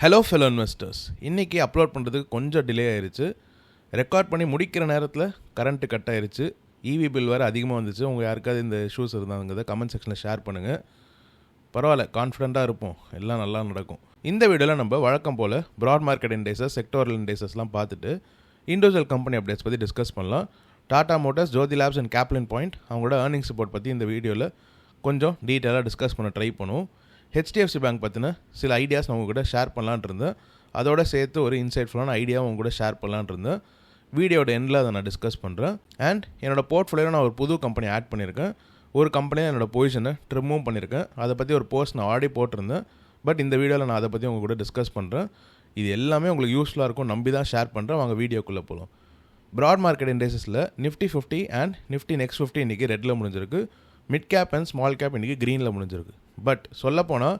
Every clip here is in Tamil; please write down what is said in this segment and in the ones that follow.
ஹலோ ஃபெலோ இன்வெஸ்டர்ஸ், இன்றைக்கி அப்லோட் பண்ணுறதுக்கு கொஞ்சம் டிலே ஆயிடுச்சு. ரெக்கார்ட் பண்ணி முடிக்கிற நேரத்தில் கரண்ட்டு கட் ஆயிடுச்சு. இவி பில் வேறு அதிகமாக வந்துச்சு. உங்கள் யாருக்காவது இந்த இஷ்யூஸ் இருந்தாங்கிறத கமெண்ட் செக்ஷனில் ஷேர் பண்ணுங்கள். பரவாயில்ல, கான்ஃபிடண்ட்டாக இருப்போம், எல்லாம் நல்லா நடக்கும். இந்த வீடியோவில் நம்ம வழக்கம் போல் ப்ராட் மார்க்கெட் இண்டெக்ஸஸ், செக்டோரல் இண்டெக்ஸஸ்லாம் பார்த்துட்டு இண்டிவிஜுவல் கம்பெனி அப்டேட்ஸ் பற்றி டிஸ்கஸ் பண்ணலாம். Tata Motors, Jyothy Labs and Caplin Point அவங்களோட ஏர்னிங்ஸ் ரிப்போர்ட் பற்றி இந்த வீடியோவில் கொஞ்சம் டீட்டெயிலாக டிஸ்கஸ் பண்ண ட்ரை பண்ணுவோம். ஹெச்டிஎஃப்சி பேங்க் பற்றின சில ஐடியாஸ் நான் உங்கள்கிட்ட ஷேர் பண்ணலான்னு இருந்தேன். அதோட சேர்த்து ஒரு இன்சைட்ஃபுல்லான ஐடியாவும் உங்க கூட ஷேர் பண்ணலான்னு இருந்தேன். வீடியோட எண்டில் அதை நான் டிஸ்கஸ் பண்ணுறேன். அண்ட் என்னோடய போர்ட்ஃபோலியோவில் நான் ஒரு புது கம்பெனி ஆட் பண்ணியிருக்கேன். ஒரு கம்பெனியில் என்னோடய பொசிஷனை ட்ரிம்மும் பண்ணியிருக்கேன். அதை பற்றி ஒரு போஸ்ட் நான் ஆல்ரெடி போட்டிருந்தேன். பட் இந்த வீடியோவில் நான் அதை பற்றி உங்கள் கூட டிஸ்கஸ் பண்ணுறேன். இது எல்லாமே உங்களுக்கு யூஸ்ஃபுல்லாக இருக்கும் நம்பி தான் ஷேர் பண்ணுறேன். வாங்க வீடியோக்குள்ளே போகலாம். ப்ராட் மார்க்கெட் இண்டெக்ஸஸில் நிஃப்டி 50 அண்ட் நிஃப்டி நெக்ஸ்ட் 50 இன்றைக்கி ரெட்டில் முடிஞ்சிருக்கு. Mid cap and small cap இன்றைக்கி க்ரீனில் முடிஞ்சிருக்கு. பட் சொல்லப்போனால்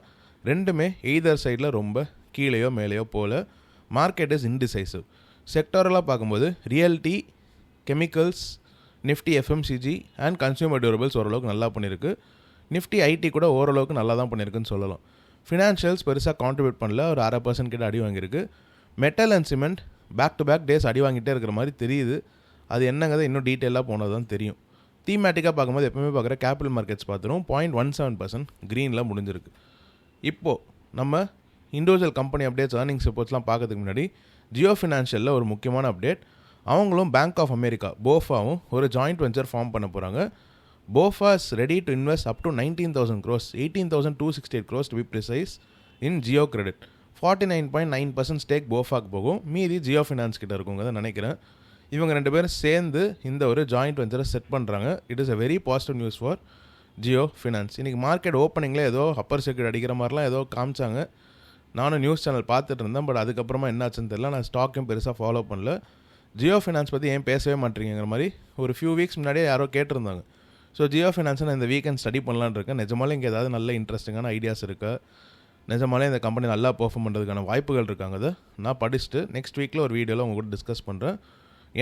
ரெண்டுமே எய்தர் சைடில் ரொம்ப கீழேயோ மேலேயோ போல. Market is இன்டிசைசிவ். செக்டாரலாக பார்க்கும்போது realty, chemicals, Nifty FMCG and consumer durables ஓரளவுக்கு நல்லா பண்ணியிருக்கு. நிஃப்டி ஐடி கூட ஓரளவுக்கு நல்லா தான் பண்ணியிருக்குன்னு சொல்லலாம். ஃபினான்ஷியல்ஸ் பெருசாக கான்ட்ரிபியூட் பண்ணல, ஒரு 0.5% கிட்ட அடி வாங்கியிருக்கு. Metal and cement back to back days அடி வாங்கிட்டே இருக்கிற மாதிரி தெரியுது. அது என்னங்கிறத இன்னும் டீட்டெயிலாக போனது தான் தெரியும். தீமேட்டிக்காக பார்க்கும்போது எப்பவுமே பார்க்குற கேபிட்டல் மார்க்கெட்ஸ் பார்த்துரும் 0.17% க்ரீனில் முடிஞ்சிருக்கு. இப்போது நம்ம இண்டிவிஜுவல் கம்பெனி அப்டேட்ஸ், ஏர்னிங்ஸ் ரிப்போர்ட்ஸ்லாம் பார்க்கறதுக்கு முன்னாடி ஜியோ ஃபினான்ஷியலில் ஒரு முக்கியமான அப்டேட். அவங்களும் பேங்க் ஆஃப் அமெரிக்கா போஃபாவும் ஒரு ஜாயிண்ட் வெஞ்சர் ஃபார்ம் பண்ண போகிறாங்க. BofA is ready to invest up to 19,000 crores, 18,268 crores to be precise in Jio credit. 49.9% stake போஃபாக்கு போகும், மீதி ஜியோ ஃபினான்ஸ் கிட்ட இருக்குங்கிறத நினைக்கிறேன். இவங்க ரெண்டு பேரும் சேர்ந்து இந்த ஒரு ஜாயிண்ட் வெஞ்சரை செட் பண்ணுறாங்க. It is a very positive news for Jio finance. இன்றைக்கி மார்க்கெட் ஓப்பனிங்கில் ஏதோ அப்பர் செக்யூர் அடிக்கிற மாதிரிலாம் ஏதோ காமிச்சாங்க. நானும் நியூஸ் சேனல் பார்த்துட்டு இருந்தேன். பட் அதுக்கப்புறமா என்னாச்சுன்னு தெரியல. நான் ஸ்டாக்கையும் பெருசாக ஃபாலோ பண்ணல. ஜியோ ஃபினான்ஸ் பற்றி ஏன் பேசவே மாட்டேங்கிற மாதிரி ஒரு ஃபியூ வீக்ஸ் முன்னாடியே யாரோ கேட்டிருந்தாங்க. ஸோ ஜியோ ஃபினான்ஸை நான் இந்த வீக்கெண்ட் ஸ்டடி பண்ணலான்னு இருக்கேன். நிஜமாலே இங்கே ஏதாவது நல்ல இன்ட்ரெஸ்டிங்கான ஐடியாஸ் இருக்கா, நிஜமாலே இந்த கம்பெனி நல்லா பெர்ஃபார்ம் பண்ணுறதுக்கான வாய்ப்புகள் இருக்காங்க. அதை நான் படிச்சுட்டு நெக்ஸ்ட் வீக்கில் ஒரு வீடியோவில் உங்கள் கூட டிஸ்கஸ் பண்ணுறேன்.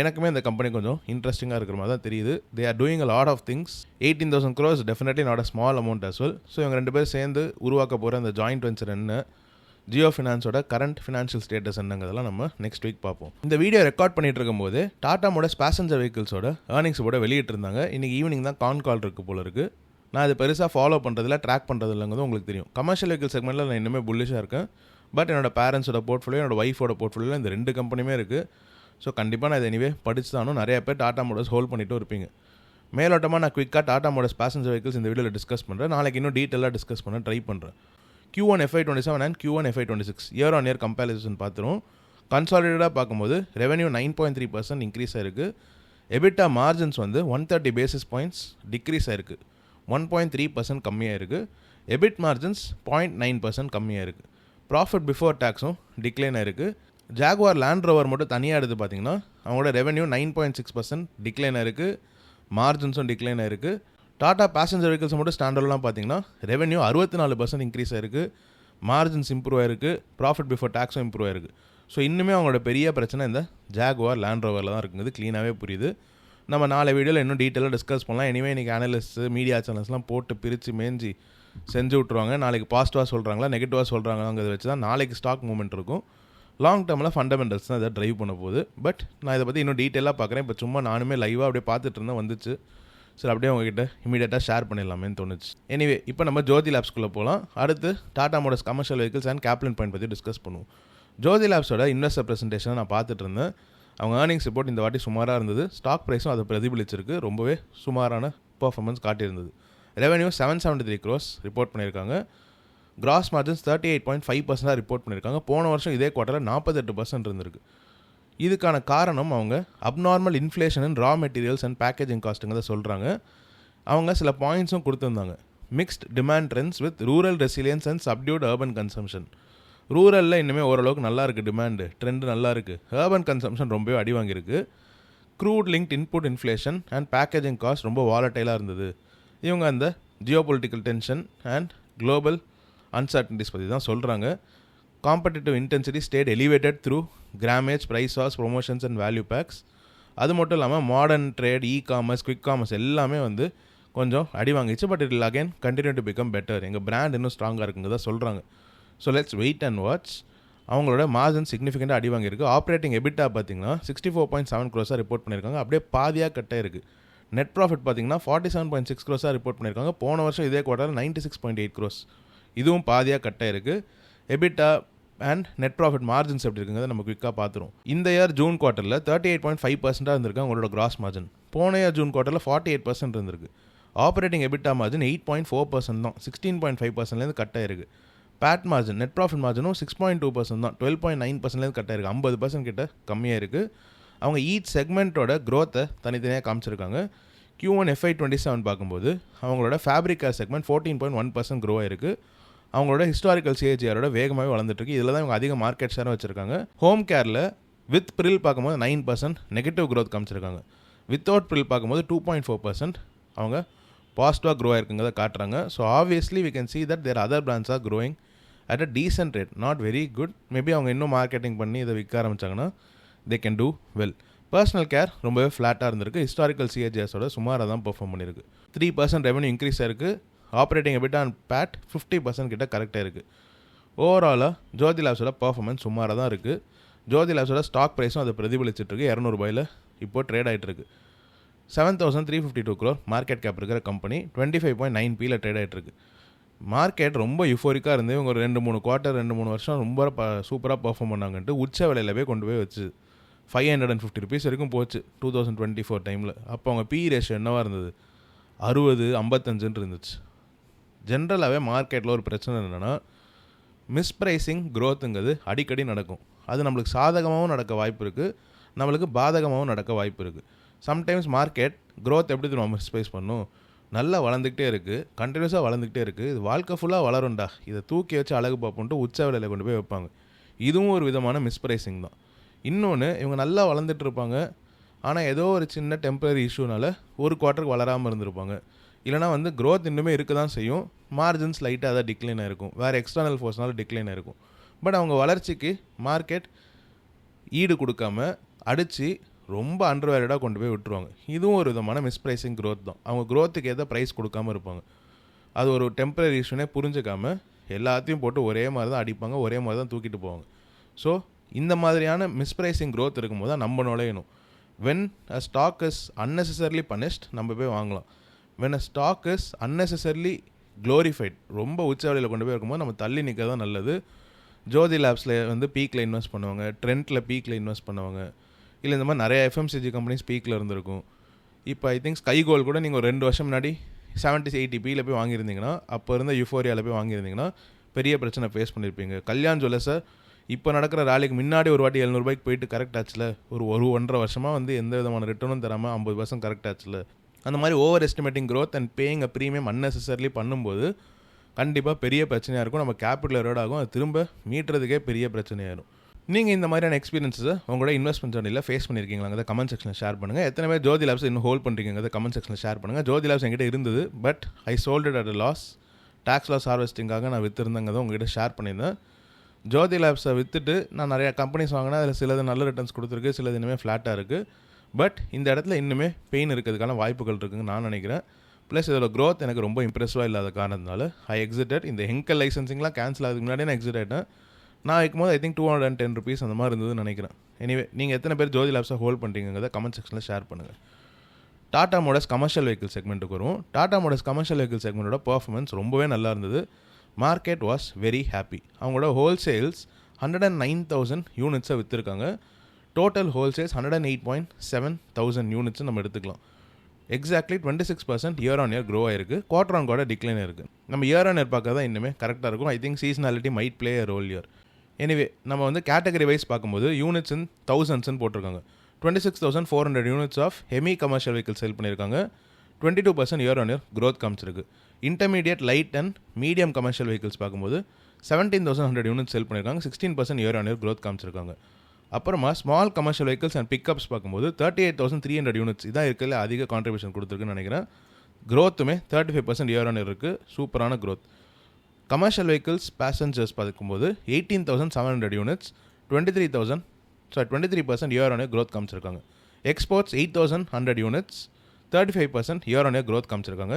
எனக்குமே இந்த கம்பெனி கொஞ்சம் இன்ட்ரெஸ்டிங்காக இருக்கிற மாதிரி தான் தெரியுது. They are doing a lot of things. 18,000 crores definitely not a small amount as well. So இவங்க ரெண்டு பேரும் சேர்ந்து உருவாக்க போகிற அந்த ஜாயிண்ட் வெஞ்சர் என்ன, ஜியோ ஃபினான்ஸோட கரண்ட் ஃபினான்ஷியல் ஸ்டேட்டஸ் என்னங்கிறதெல்லாம் நம்ம நெக்ஸ்ட் வீக் பார்ப்போம். இந்த வீடியோ ரெக்கார்ட் பண்ணிட்டு இருக்கும்போது டாடா மோட்டார்ஸ் பேசஞ்சர் வெஹிக்கிள்ஸோட ஏர்னிங்ஸ் கூட வெளியிட்டிருந்தாங்க. இன்றைக்கி ஈவினிங் தான் கால் இருக்குது போல இருக்குது. நான் இது பெருசாக ஃபாலோ பண்ணுறதில்ல, ட்ராக் பண்ணுறது இல்லைங்கிறது உங்களுக்கு தெரியும். கமர்ஷியல் வெஹிக்கிள் செக்மெண்ட்டில் நான் இன்னுமே புல்லிஷாக இருக்கேன். பட் என்னோட பேரண்ட்ஸோட போர்ட்ஃபோலியோ, என்னோட ஒய்ஃபோட போர்ட்ஃபோலியோவில் இந்த ரெண்டு கம்பெனியுமே இருக்குது. ஸோ கண்டிப்பாக நான் இதை எனிவே படிச்சு தானும் நிறைய பேர் டாடா மோட்டார்ஸ் ஹோல்ட் பண்ணிட்டு இருப்பீங்க. மேலோட்டமாக நான் குயிக்காக டாடா மோட்டார்ஸ் பேசஞ்சர் வெஹிக்கிள்ஸ் இந்த வீடியோவில் டிஸ்கஸ் பண்ணுறேன். நாளைக்கு இன்னும் டீட்டெயிலாக டிஸ்கஸ் பண்ண ட்ரை பண்ணுறேன். Q1 FY27 and Q1 FY26 year on year comparison பார்த்துரும். கன்சாலிடேட்டாக பார்க்கும்போது ரெவன்யூ 9.3% இன்க்ரீஸ் ஆயிருக்கு. எபிட்டா மார்ஜின்ஸ் வந்து 130 basis points டிக்ரீஸ் ஆயிருக்கு, 1.3% கம்மியாக இருக்குது. எபிட் மார்ஜின்ஸ் 0.9% கம்மியாக இருக்குது. ப்ராஃபிட் பிஃபோர் டேக்ஸும் டிக்ளைன் ஆயிருக்கு. ஜாகுவார் லேண்ட் ரோவர் மட்டும் தனியாக எடுத்து பார்த்தீங்கன்னா அவங்களோட ரெவன்யூ 9.6% டிக்ளைன் ஆயிருக்கு, மார்ஜின்ஸும் டிக்ளைன் ஆயிருக்கு. டாடா பேசஞ்சர் வெஹிக்கிள்ஸ் மட்டும் ஸ்டாண்டர்ட்லாம் பார்த்தீங்கன்னா ரெவன்யூ 64% இன்க்ரீஸ் ஆயிருக்கு, மார்ஜின்ஸ் இம்ப்ரூவ் ஆயிருக்கு, ப்ராஃபிட் பிஃபோர் டேக்ஸும் இம்ப்ரூவ் ஆயிருக்கு. ஸோ இன்னுமே அவங்களோட பெரிய பிரச்சனை இந்த ஜாகுவார் லேண்ட் ரோவரில் தான் இருக்குங்கிறது க்ளீனாகவே புரியுது. நம்ம நாளை வீடியோவில் இன்னும் டீட்டெயிலாக டிஸ்கஸ் பண்ணலாம். எனிவே இன்றைக்கி அனலிஸ்ட்டு, மீடியா சேனல்ஸ்லாம் போட்டு பிரித்து மேஞ்சி செஞ்சு விட்ருவாங்க. நாளைக்கு பாசிட்டிவாக சொல்கிறாங்களா நெகட்டிவாக சொல்கிறாங்களாங்கிறத வச்சு தான் நாளைக்கு ஸ்டாக் மூவ்மெண்ட் இருக்கும். லாங் டேர்மில் ஃபண்டமெண்டல்ஸ் தான் இதை ட்ரைவ் பண்ண போகுது. பட் நான் இதை பற்றி இன்னும் டீட்டெயிலாக பார்க்குறேன். இப்போ சும்மா நானுமே லைவாக அப்படியே பார்த்துட்டு இருந்தேன், வந்துச்சு. சரி, அப்படியே உங்ககிட்ட இமீடியட்டாக ஷேர் பண்ணிடலாமேன்னு தோணுச்சு. எனிவே இப்போ நம்ம ஜோதி லேப்ஸ்குள்ளே போகலாம். அடுத்து Tata motors commercial vehicles and Caplin point பற்றி டிஸ்கஸ் பண்ணுவோம். ஜோதி லேப்ஸோட இன்வெஸ்டர் ப்ரெசன்டேஷனை நான் பார்த்துட்டு இருந்தேன். அவங்க ஏர்னிங்ஸ் ரிப்போர்ட் இந்த வாட்டி சுமாராக இருந்தது. ஸ்டாக் ப்ரைஸும் அதை பிரதிபலிச்சிருக்கு, ரொம்பவே சுமாரான பர்ஃபார்மன்ஸ் காட்டியிருந்தது. ரெவன்யூ 773 crores ரிப்போர்ட் பண்ணியிருக்காங்க. கிராஸ் மார்ஜின்ஸ் 38.5% ரிப்போர்ட் பண்ணியிருக்காங்க. போன வருஷம் இதே குவார்ட்டரில் 48% இருந்திருக்கு. இதுக்கான காரணம் அவங்க abnormal inflation and raw materials and packaging காஸ்ட்டுங்கிறத சொல்கிறாங்க. அவங்க சில பாயிண்ட்ஸும் கொடுத்துருந்தாங்க. Mixed demand trends with rural resilience and subdued urban consumption. ரூரலில் இன்னுமே ஓரளவுக்கு நல்லா இருக்குது, டிமாண்டு ட்ரெண்டு நல்லா இருக்குது. அர்பன் கன்சம்ஷன் ரொம்பவே அடி வாங்கியிருக்கு. Crude linked input inflation and packaging cost ரொம்ப வாலட்டைலாக இருந்தது. இவங்க அந்த geopolitical tension and global uncertainties பற்றி தான் சொல்கிறாங்க. Competitive intensity stayed elevated through grammage, price wars, promotions and value packs. அது மட்டும் இல்லாமல் modern trade, commerce, quick commerce எல்லாமே வந்து கொஞ்சம் அடி வாங்கிச்சு. But it again continue to become better. எங்கள் பிராண்ட் இன்னும் ஸ்ட்ராங்காக இருக்குங்க தான் சொல்கிறாங்க. So let's wait and watch. அவங்களோட மார்ஜின் சிக்னிஃபிகண்ட்டாக அடி வாங்கியிருக்கு. ஆப்ரேட்டிங் எபிட்டா பார்த்தீங்கன்னா 64.7 crores ரிப்போர்ட் பண்ணியிருக்காங்க. அப்படியே பாதியாக கட்டாக இருக்குது. நெட் ப்ராஃபிட் பார்த்தீங்கன்னா 47.6 crores ரிப்போர்ட் பண்ணியிருக்காங்க. போன வருஷம் இதே குவார்ட்டர் 96.8 crores, இதுவும் பாதியாக கட்டாக இருக்குது. EBITDA and net profit margins எப்படி இருக்குங்கிறத நம்ம குயிக்காக பார்த்துருவோம். இந்த இயர் ஜூன் குவார்ட்டரில் 38.5% இருந்திருக்கு அவங்களோட கிராஸ் மார்ஜின். போன இயர் ஜூன் குவார்ட்டரில் 48% இருந்திருக்கு. ஆப்ரேட்டிங் எபிட்டா மார்ஜின் 8.4% தான், 16.5%லேருந்து கட் ஆயிருக்கு. பேட் மார்ஜின் நெட் ப்ராஃபிட் மார்ஜினும் 6.2% தான், 12.9%லேருந்து கட் ஆயிருக்கு. 50% கிட்ட கம்மியாக இருக்குது. அவங்க ஈச் செக்மெண்ட்டோட க்ரோத்தை தனித்தனியாக காமிச்சிருக்காங்க. Q1 FY27 பார்க்கும்போது அவங்களோட ஃபேப்ரிக் செக்மெண்ட் 14.1% க்ரோ ஆயிருக்கு. அவங்களோட ஹிஸ்டாரிக்கல் CAGRோட வேகமாகவே வளர்ந்துட்டுருக்கு. இதில் தான் இவங்க அதிக மார்க்கெட் ஷேரும் வச்சுருக்காங்க. ஹோம் கேரில் வித் ப்ரில் பார்க்கும்போது 9% நெகட்டிவ் க்ரோத் காமிச்சிருக்காங்க. வித்தவுட் ப்ரில் பார்க்கும்போது 2.4% அவங்க பாசிட்டிவாக க்ரோ ஆயிருக்குங்கிறத காட்டுறாங்க. So obviously we can see that their other brands are growing at a decent rate, not very good. Maybe அவங்க இன்னும் மார்க்கெட்டிங் பண்ணி இதை விற்க ஆரம்பிச்சாங்கன்னா they can do well. Personal care ரொம்பவே ஃப்ளாட்டாக இருந்திருக்கு. ஹிஸ்டாரிக்கல் CAGRஸோட சுமாராக தான் பெர்ஃபார்ம் பண்ணியிருக்கு. 3% ரெவன்யூ இன்க்ரீஸ் ஆயிருக்கு. ஆப்ரேட்டிங் எபிட்டா அண்ட் பேட் 50% கிட்ட கரெக்டாக இருக்குது. ஓவராலாக ஜோதி லேப்ஸோட பர்ஃபார்மன்ஸ் சுமாராக தான் இருக்குது. ஜோதி லேப்ஸோட ஸ்டாக் ப்ரைஸும் அதை பிரதிபலிச்சிட்ருக்கு. 200 ரூபாயில் இப்போது ட்ரேட் ஆகிட்டுருக்கு. 7,352 crore மார்க்கெட் கேப் இருக்கிற கம்பெனி 25.9p ட்ரேட் ஆகிட்டுருக்கு. மார்க்கெட் ரொம்ப யூஃபோரிக்காக இருந்து இவங்க ஒரு 2-3 குவார்ட்டர் 2-3 வருஷம் ரொம்ப சூப்பராக பர்ஃபார்ம் பண்ணாங்கன்ட்டு உச்ச விலையில் போய் கொண்டு போய் வச்சு 550 rupees வரைக்கும் போச்சு 2024 டைமில். அப்போ அவங்க PE ரேஷியோ என்னவாக இருந்தது? 60-55 இருந்துச்சு. ஜென்ரலாகவே மார்க்கெட்டில் ஒரு பிரச்சனை என்னென்னா மிஸ்ப்ரைசிங் க்ரோத்துங்கிறது அடிக்கடி நடக்கும். அது நம்மளுக்கு சாதகமாகவும் நடக்க வாய்ப்பு இருக்குது, நம்மளுக்கு பாதகமாகவும் நடக்க வாய்ப்பு இருக்குது. சம்டைம்ஸ் மார்க்கெட் க்ரோத் எப்படி நம்ம மிஸ்ப்ரைஸ் பண்ணும்? நல்லா வளர்ந்துக்கிட்டே இருக்குது, கண்டினியூஸாக வளர்ந்துக்கிட்டே இருக்குது, இது வாழ்க்கை ஃபுல்லாக வளரும்டா, இதை தூக்கி வச்சு அழகு பார்ப்போன்ட்டு உச்ச விலையில் கொண்டு போய் வைப்பாங்க. இதுவும் ஒரு விதமான மிஸ்ப்ரைசிங் தான். இன்னொன்று, இவங்க நல்லா வளர்ந்துட்டு இருப்பாங்க, ஆனால் ஏதோ ஒரு சின்ன டெம்பரரி இஷ்யூனால ஒரு குவார்ட்டருக்கு வளராமல் இருந்திருப்பாங்க. இல்லைனா க்ரோத் இன்னுமே இருக்க தான் செய்யும், மார்ஜின்ஸ் லைட்டாக அதை டிக்ளைன் ஆகிருக்கும், வேறு எக்ஸ்டர்னல் ஃபோர்ஸ்னால டிக்ளைன் ஆகிருக்கும். பட் அவங்க வளர்ச்சிக்கு மார்க்கெட் ஈடு கொடுக்காம அடித்து ரொம்ப அண்டர்வேல்யூடாக கொண்டு போய் விட்டுருவாங்க. இதுவும் ஒரு விதமான மிஸ்ப்ரைசிங் க்ரோத் தான். அவங்க க்ரோத்துக்கு ஏதோ ப்ரைஸ் கொடுக்காமல் இருப்பாங்க. அது ஒரு டெம்பரரி இஷ்யூனே புரிஞ்சுக்காமல் எல்லாத்தையும் போட்டு ஒரே மாதிரி தான் அடிப்பாங்க, ஒரே மாதிரி தான் தூக்கிட்டு போவாங்க. ஸோ இந்த மாதிரியான மிஸ்ப்ரைசிங் க்ரோத் இருக்கும்போது தான் நம்ம நுழையணும். When a stock is unnecessarily punished நம்ம போய் வாங்கலாம். When a stock is unnecessarily glorified, ரொம்ப உச்ச விலையில் கொண்டு போய் இருக்கும்போது நம்ம தள்ளி நிற்க தான் நல்லது. ஜோதி லேப்ஸில் பீக்கில் இன்வெஸ்ட் பண்ணுவாங்க, ட்ரெண்டில் பீக்கில் இன்வெஸ்ட் பண்ணுவாங்க, இல்லை இந்த மாதிரி நிறைய FMCG கம்பெனிஸ் பீக்கில் இருந்திருக்கும். இப்போ ஐ திங்க் ஸ்கை கோல் கூட நீங்கள் ஒரு 2 வருஷம் முன்னாடி 70-80p போய் வாங்கியிருந்தீங்கன்னா, அப்போ இருந்த யூஃபோரியாவில் போய் வாங்கியிருந்தீங்கன்னா பெரிய பிரச்சனை ஃபேஸ் பண்ணியிருப்பீங்க. கல்யாண் ஜுவல்லர்ஸை இப்போ நடக்கிற ராலிக்கு முன்னாடி ஒரு வாட்டி 700 ரூபாய்க்கு போயிட்டு கரெக்ட் ஆச்சுல, ஒரு 1.5 வருஷமாக எந்த விதமான ரிட்டர்னும் தராமல் 50% கரெக்ட் ஆச்சுல. அந்த மாதிரி over estimating growth and paying a premium unnecessarily பண்ணும்போது கண்டிப்பாக பெரிய பிரச்சனையாக இருக்கும். நம்ம கேபிட்டல் எரோட் ஆகும், அது திரும்ப மீட்டுறதுக்கே பெரிய பிரச்சனையாயிரும். நீங்கள் இந்த மாதிரியான எக்ஸ்பீரியன்ஸை உங்களோட இன்வெஸ்ட்மெண்ட் ஜர்னியில் ஃபேஸ் பண்ணியிருக்கீங்களா? கமெண்ட் செக்ஷனில் ஷேர் பண்ணுங்கள். எத்தனை பேர் ஜோதி லேப்ஸ் இன்னும் ஹோல்ட் பண்ணுறீங்க? கமெண்ட் செக்ஷனில் ஷேர் பண்ணுங்கள். ஜோதி லேப்ஸ் என்கிட்ட இருந்தது, but I sold it at a loss. Tax loss ஹார்வெஸ்டிங்காக நான் விற்றுருந்தேங்க, உங்ககிட்ட ஷேர் பண்ணியிருந்தேன். ஜோதி லேப்ஸை விற்றுட்டு நான் நிறையா கம்பெனிஸ் வாங்கினா அதில் சிலது நல்ல ரிட்டர்ன்ஸ் கொடுத்துருக்கு, சிலது இன்னுமே ஃப்ளாட்டாக இருக்குது. பட் இந்த இடத்துல இன்னுமே பெயின் இருக்கிறதுக்கான வாய்ப்புகள் இருக்குதுன்னு நான் நினைக்கிறேன். ப்ளஸ் இதோட க்ரோத் எனக்கு ரொம்ப இம்ப்ரெசிவாக இல்லாத காரணத்தினால ஐ எக்ஸிட்டட். இந்த ஹெங்கல் லைசன்சிங்லாம் கேன்சல் ஆகுதுக்கு முன்னாடியே நான் எக்ஸிட் ஆகிட்டேன். நான் வைக்கும்போது ஐ திங்க் 210 rupees அந்த மாதிரி இருந்ததுன்னு நினைக்கிறேன். எனிவே, நீங்கள் எத்தனை பேர் ஜோதி லேப்ஸை ஹோல்ட் பண்ணுறீங்கிறத கமெண்ட் செக்ஷனில் ஷேர் பண்ணுங்கள். டாடா மோட்டார்ஸ் கமர்ஷியல் வெஹிக்கிள் செக்மெண்ட்டுக்கு வரும். டாடா மோட்டார்ஸ் கமர்ஷியல் வெஹிக்கிள் செக்மெண்ட்டோட பர்ஃபார்மன்ஸ் ரொம்பவே நல்லா இருந்தது. Market was very happy. அவங்களோட ஹோல்சேல்ஸ் 109,000 யூனிட்ஸை விற்றுருக்காங்க. டோட்டல் ஹோல்சேல்ஸ் 108,700 யூனிட்ஸ் நம்ம எடுத்துக்கலாம். Exactly 26% year on year grow ஆயிருக்கு. குவார்டர் ஆன் குவார்டர் டிக்ளைன் இருக்குது. நம்ம இயர் ஆன் இயர் பார்க்க தான் இன்னுமே கரெக்டாக இருக்கும். I think seasonality might play a role year. Anyway, நம்ம கேட்டகரி வைஸ் பார்க்கும்போது யூனிட்ஸ் இன் தௌசண்ட்ஸ்ன்னு போட்டிருக்காங்க. 26,400 units of heavy commercial vehicle sale பண்ணியிருக்காங்க. 22% இயர் ஆன் இயர் க்ரோத் காமிச்சிருக்கு. Intermediate light and medium commercial vehicles பார்க்கும்போது 17,100 யூனிட்ஸ் சேல் பண்ணியிருக்காங்க. 16% இயர் ஆன் இயர் க்ரோத் காமிச்சிருக்காங்க. அப்புறமா small commercial vehicles and pickups பார்க்கும்போது 38,300 யூனிட்ஸ் இதான் இருக்கிறதுல அதிக கான்ட்ரிபியூஷன் கொடுத்துருக்குன்னு நினைக்கிறேன். க்ரோத்துமே 35% இயர் ஆன் இயர் இருக்குது. சூப்பரான க்ரோத். கமர்ஷியல் வெஹிக்கிள்ஸ் பேசஞ்சர்ஸ் பார்க்கும்போது 18,700 units 23% year on year growth காமிச்சிருக்காங்க. Exports 8,100 units 35% year on year growth காமிச்சிருக்காங்க.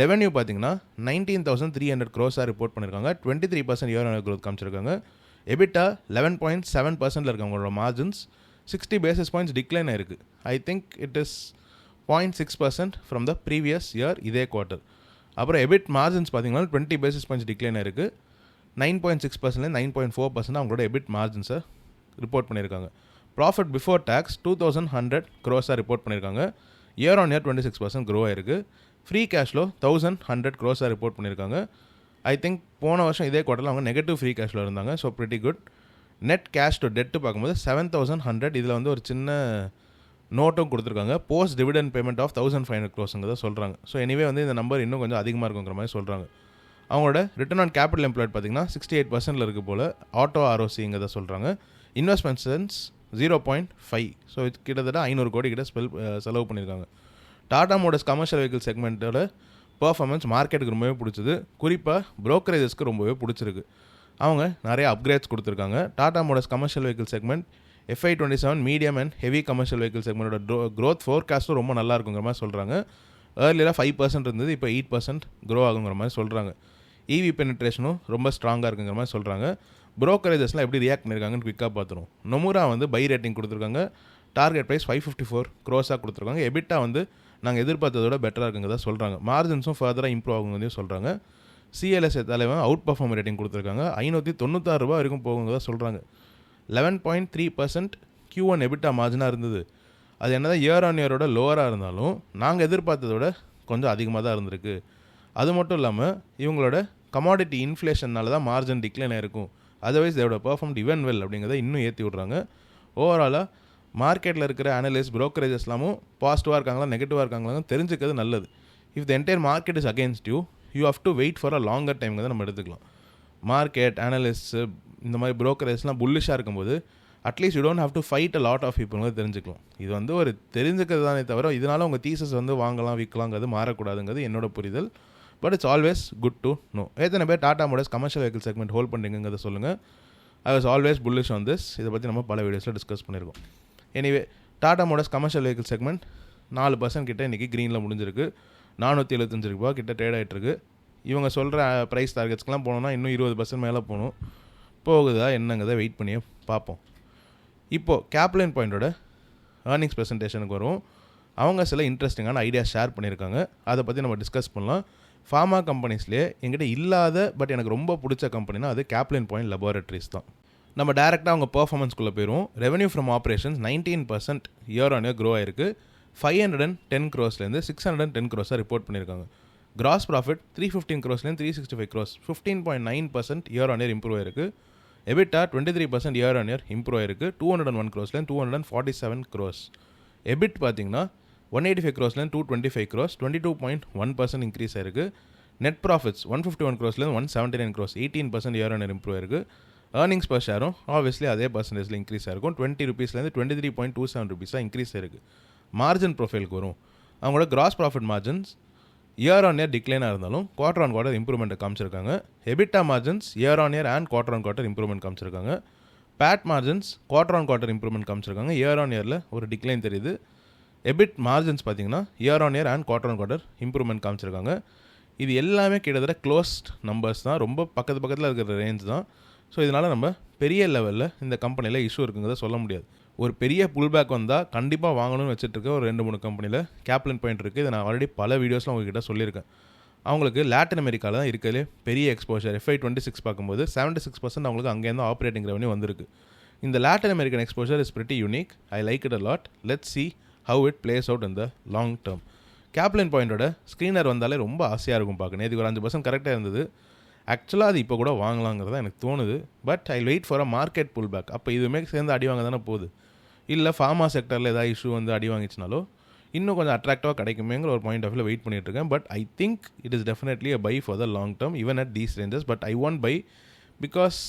ரெவென்யூ பார்த்தீங்கன்னா 19,300 crores ரிப்போர்ட் பண்ணியிருக்காங்க. 23% இயர் ஆன் இயர் க்ரோத் காமிச்சிருக்காங்க. எபிட்டா 11.7% இருக்குது அவங்களோட மார்ஜின்ஸ். 60 basis points டிக்ளைன் ஆயிருக்கு. I think it is 0.6% from the previous year இதே குவார்ட்டர். அப்புறம் எபிட் மார்ஜின்ஸ் பார்த்தீங்கன்னா 20 basis points டிக்ளைன் ஆயிருக்கு. 9.6% 9.4% அவங்களோட எபிட் மார்ஜின்ஸை ரிப்போர்ட் பண்ணியிருக்காங்க. Profit before tax 2100 crores report பண்ணியிருக்காங்க. இயர் ஆன் இயர் 26% க்ரோ ஆயிருக்கு. ஃப்ரீ கேஷ்லோ 1100 crores ரிப்போர்ட் பண்ணியிருக்காங்க. ஐ திங்க் போன வருஷம் இதே குவார்ட்டரில் அவங்க நெகட்டிவ் ஃப்ரீ கேஷ்ல இருந்தாங்க. So pretty good. Net cash to debt பார்க்கும்போது 7100. இதில் வந்து ஒரு சின்ன நோட்டும் கொடுத்துருக்காங்க. Post dividend payment of 1500 crores சொல்கிறாங்க. ஸோ எனிவே வந்து இந்த நம்பர் இன்னும் கொஞ்சம் அதிகமாக இருக்குங்கிற மாதிரி சொல்கிறாங்க. அவங்களோட ரிட்டர்ன் ஆன் கேபிட்டல் எம்ப்ளாய்ட் பார்த்தீங்கன்னா 68% இருக்குது போல். ஆட்டோ ஆர்ஓசிங்கிறத சொல்கிறாங்க. இன்வெஸ்ட்மெண்ட்ஸ் 0.5. ஸோ இது கிட்டத்தட்ட 500 கோடி கிட்ட செலவு பண்ணியிருக்காங்க. டாடா மோட்டர்ஸ் கமர்ஷியல் வெஹிக்கிள் செக்மெண்ட்டோட பர்ஃபார்மன்ஸ் மார்க்கெட்டுக்கு ரொம்பவே பிடிச்சது. குறிப்பாக ப்ரோக்கரேஜஸ்க்கு ரொம்பவே பிடிச்சிருக்கு. அவங்க நிறைய அப்கிரேட்ஸ் கொடுத்துருக்காங்க. Tata motors commercial vehicle segment FY27 medium and heavy commercial vehicle செக்மெண்ட்டோட க்ரோத் ஃபோர்காஸ்ட்டும் ரொம்ப நல்லா இருக்குங்கிற மாதிரி சொல்கிறாங்க. ஏர்லியராக 5% இருந்தது, இப்போ 8% க்ரோ ஆகுங்கிற மாதிரி சொல்கிறாங்க. EV பெனிட்ரேஷனும் ரொம்ப ஸ்ட்ராங்காக இருக்குங்கிற மாதிரி சொல்கிறாங்க. ப்ரோக்கரேஜஸ்லாம் எப்படி ரியாக்ட் பண்ணியிருக்காங்கன்னு குவிக்காக பார்த்துரும். நொமுரா வந்து பை ரேட்டிங் கொடுத்துருக்காங்க. டார்கெட் ப்ரைஸ் 554 crores கொடுத்துருக்காங்க. எபிட்டா வந்து நாங்கள் எதிர்பார்த்ததோட பெட்டராக இருக்குங்கிறத சொல்கிறாங்க. மார்ஜின்ஸும் ஃபர்தராக இம்ப்ரூவ் ஆகுங்கிறதையும் சொல்கிறாங்க. CLSA தலைவன் அவுட் பர்ஃபார்ம் ரேட்டிங் கொடுத்துருக்காங்க. 596 ரூபா வரைக்கும் போகுங்கிறத சொல்கிறாங்க. 11.3% Q1 எபிட்டா மார்ஜினாக இருந்தது. அது என்னதான் இயர் ஆன் இயரோட லோவராக இருந்தாலும் நாங்கள் எதிர்பார்த்ததோட கொஞ்சம் அதிகமாக தான் இருந்திருக்கு. அது மட்டும் இல்லாமல் இவங்களோட கமாடிட்டி இன்ஃப்ளேஷன்னால தான் மார்ஜின் டிக்ளைன் ஆயிருக்கும். அதர்வைஸ் தேவோட பர்ஃபார்ம் இவன் வெல் அப்படிங்கிறத இன்னும் ஏற்றி விட்றாங்க. ஓவராலாக மார்க்கெட்டில் இருக்கிற அனலிஸ்ட் ப்ரோக்கரேஜஸ் எல்லாமும் பாசிட்டிவாக இருக்காங்களா நெகட்டிவாக இருக்காங்களான்னு தெரிஞ்சுக்கிறது நல்லது. If the entire market is against you have to wait for a longer டைம்ங்கிறத நம்ம எடுத்துக்கலாம். மார்க்கெட் அனலிஸ்ட் இந்த மாதிரி ப்ரோக்கரேஜ்லாம் புல்லிஷாக இருக்கும்போது at least you don't have to fight a lot of பீப்புள்ங்க தெரிஞ்சுக்கலாம். இது வந்து ஒரு தெரிஞ்சுக்கிறது தானே தவிர இதனால் உங்கள் தீசஸ் வந்து வாங்கலாம் விற்கலாங்கிறது மாறக்கூடாதுங்கிறது என்னோட புரிதல். But it's always good to know. எத்தனை பேர் Tata motors commercial vehicle segment hold பண்ணுறீங்கிறத சொல்லுங்கள். I was always bullish on this. இதை பற்றி நம்ம பல வீடியோஸில் டிஸ்கஸ் பண்ணியிருக்கோம். Anyway Tata motors commercial vehicle segment 4% கிட்ட இன்றைக்கி க்ரீனில் முடிஞ்சிருக்கு. 475 ரூபா கிட்ட ட்ரேட் ஆகிட்டுருக்கு. இவங்க சொல்கிற ப்ரைஸ் டார்கெட்ஸ்க்கெலாம் போனோம்னா இன்னும் 20% மேலே போகணும். போகுதா என்னங்கிறத வெயிட் பண்ணியே பார்ப்போம். இப்போது கேப்லைன் பாயிண்டோட ஏர்னிங்ஸ் ப்ரெசன்டேஷனுக்கு வரும். அவங்க சில இன்ட்ரெஸ்டிங்கான ஐடியா ஷேர் பண்ணியிருக்காங்க. அதை பற்றி நம்ம டிஸ்கஸ் பண்ணலாம். ஃபார்மா கம்பெனிஸ்லேயே எங்கிட்ட இல்லாத பட் எனக்கு ரொம்ப பிடிச்ச கம்பெனினா அது கேப்லைன் பாயிண்ட் லெபார்ட்டரிஸ் தான். நம்ம டேரெக்டாக அவங்க பர்ஃபார்மன்ஸ்குள்ளே போயிடுவோம். Revenue from operations 19% year on year grow ஆயிருக்கு. 510 crores 610 crores ரிப்போர்ட் பண்ணியிருக்காங்க. Gross profit 315 crores 365 crores 15.9% year on year improve ஆயிருக்கு. EBITDA 23% year on year improve ஆயிருக்கு. 201 crores 247 crores. எபிட் பார்த்தீங்கன்னா 185 crores 225 crores 22.1% இன்க்ரீஸ் ஆயிருக்கு. Net profits 151 crores 179 crores 18% year on year improve ஆயிருக்கு. ஏர்னிங்ஸ் பர் ஷேரும் ஆப்வியஸ்லி அதே பர்சன்டேஜில் இன்க்ரீஸ் ஆயிருக்கும். 20 rupeesலேருந்து 23.27 rupees இன்க்ரீஸ் ஆயிருக்கு. மார்ஜின் ப்ரொஃபைலுக்கு வரும். அவங்களோட gross profit margins year on year டிக்ளைனாக இருந்தாலும் குவார்டர் ஆன் குவார்டர் இம்ப்ரூவ்மெண்ட்டை காமிச்சிருக்காங்க. EBITDA margins year on year and quarter on quarter improvement காமிச்சிருக்காங்க. PAT margins quarter on quarter improvement காமிச்சிருக்காங்க. இயர் ஆன் இயரில் ஒரு டிக்ளைன் தெரியுது. எபிட் மார்ஜின்ஸ் பார்த்தீங்கன்னா year on year and quarter on quarter improvement காமிச்சிருக்காங்க. இது எல்லாமே கிட்டத்தட்ட க்ளோஸ்ட் நம்பர்ஸ் தான், ரொம்ப பக்கத்தில் இருக்கிற ரேஞ்ச் தான். ஸோ இதனால் நம்ம பெரிய லெவலில் இந்த கம்பெனியில் இஷ்யூ இருக்குங்கிறத சொல்ல முடியாது. ஒரு பெரிய புல் பேக் வந்தால் கண்டிப்பாக வாங்கணும்னு வச்சுட்டு ஒரு 2-3 கம்பெனியில் கேப்லைன் பாயிண்ட் இருக்குது. இதை நான் ஆல்ரெடி பல வீடியோஸில் உங்ககிட்ட சொல்லியிருக்கேன். அவங்களுக்கு லாட்டின் அமெரிக்காவில் தான் இருக்கிறதுலே பெரிய எக்ஸ்போஷர். FY26 பார்க்கும்போது 76% அவங்களுக்கு அங்கேருந்து ஆப்ரேட்டிங் ரெவன்யூ வந்திருக்கு. இந்த Latin American exposure is pretty unique. I like it a lot. Let's see how it plays out in the long term. Caplin பாயிண்டோட ஸ்க்ரீனர் வந்தாலே ரொம்ப ஆசையாக இருக்கும் பார்க்க. நேற்றுக்கு ஒரு 5% கரெக்டாக இருந்தது. ஆக்சுவலாக அது இப்போ கூட வாங்கலாங்கிறது எனக்கு தோணுது. But I wait for a market pull back. அப்போ இதுவுமே சேர்ந்து அடி வாங்க தானே போகுது. இல்லை ஃபார்மா செக்டரில் ஏதாவது இஷ்யூ வந்து அடி வாங்கிச்சுனாலோ இன்னும் கொஞ்சம் அட்ராக்டிவாக கிடைக்குமேங்கிற ஒரு பாயிண்ட் ஆஃப் வியூவில் வெயிட் பண்ணிட்டுருக்கேன். But I think it is definitely a buy for the long term even at these ranges. But I won't buy because